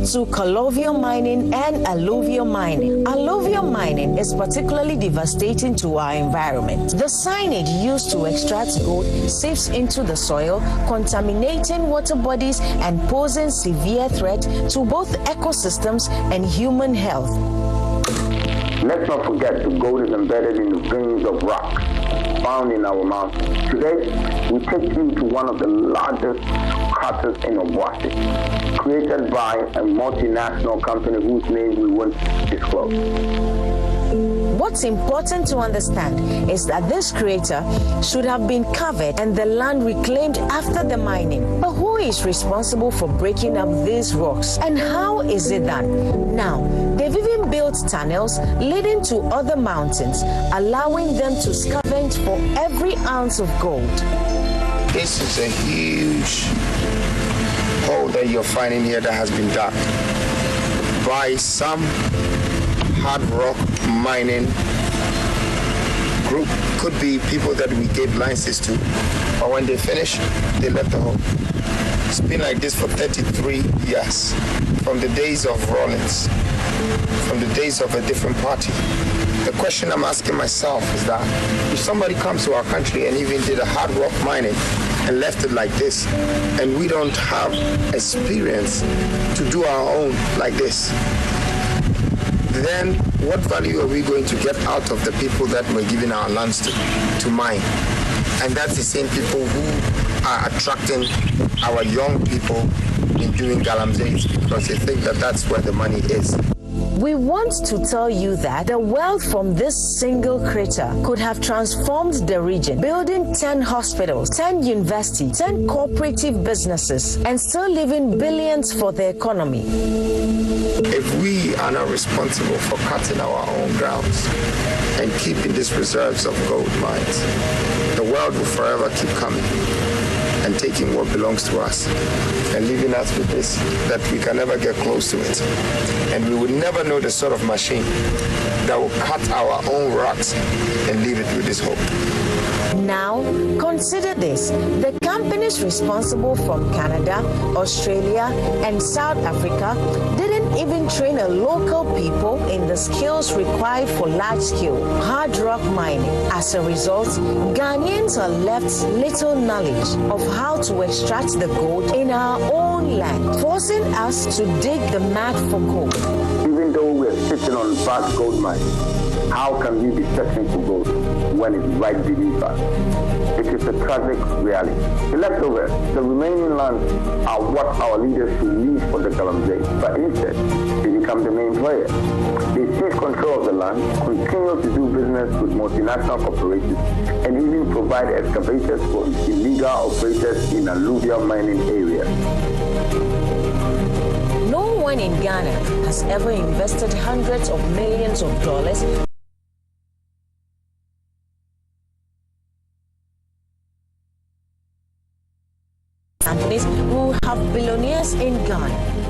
S3: to colluvial mining and alluvial mining. Alluvial mining is particularly devastating to our environment. The cyanide used to extract gold seeps into the soil, contaminating water bodies and posing severe threat to both ecosystems and human health.
S4: Let's not forget the gold is embedded in the veins of rock found in our mountains. Today, we take you to one of the largest craters in Obuasi, created by a multinational company whose name we won't disclose.
S3: What's important to understand is that this crater should have been covered and the land reclaimed after the mining. But who is responsible for breaking up these rocks, and how is it done? Now, they've even built tunnels leading to other mountains, allowing them to scavenge for every ounce of gold.
S1: This is a huge hole that you're finding here that has been dug by some hard rock mining group. Could be people that we gave licenses to, but when they finish, they left the hole. It's been like this for 33 years, from the days of Rawlings, from the days of a different party. The question I'm asking myself is that if somebody comes to our country and even did a hard rock mining and left it like this, and we don't have experience to do our own like this, then what value are we going to get out of the people that we're giving our lands to mine? And that's the same people who are attracting our young people in doing Galamsey, because they think that that's where the money is.
S3: We want to tell you that the wealth from this single crater could have transformed the region, building 10 hospitals, 10 universities, 10 cooperative businesses, and still leaving billions for the economy.
S1: If we are not responsible for cutting our own grounds and keeping these reserves of gold mines, the world will forever keep coming and taking what belongs to us and leaving us with this, that we can never get close to it. And we will never know the sort of machine that will cut our own rocks and leave it with this hope.
S3: Now, consider this. The companies responsible from Canada, Australia, and South Africa didn't even train a local people in the skills required for large-scale hard rock mining. As a result, Ghanaians are left little knowledge of how to extract the gold in our own land, forcing us to dig the mud for gold.
S4: Even though we're sitting on vast gold mines, how can we be searching for gold when it's right beneath us? It is a tragic reality. The leftovers, the remaining lands, are what our leaders should leave for the Galamsey, but instead, they become the main players. They seize control of the land, continue to do business with multinational corporations, and even provide excavators for illegal operators in alluvial mining areas.
S3: No one in Ghana has ever invested hundreds of millions of dollars companies who have billionaires in Ghana.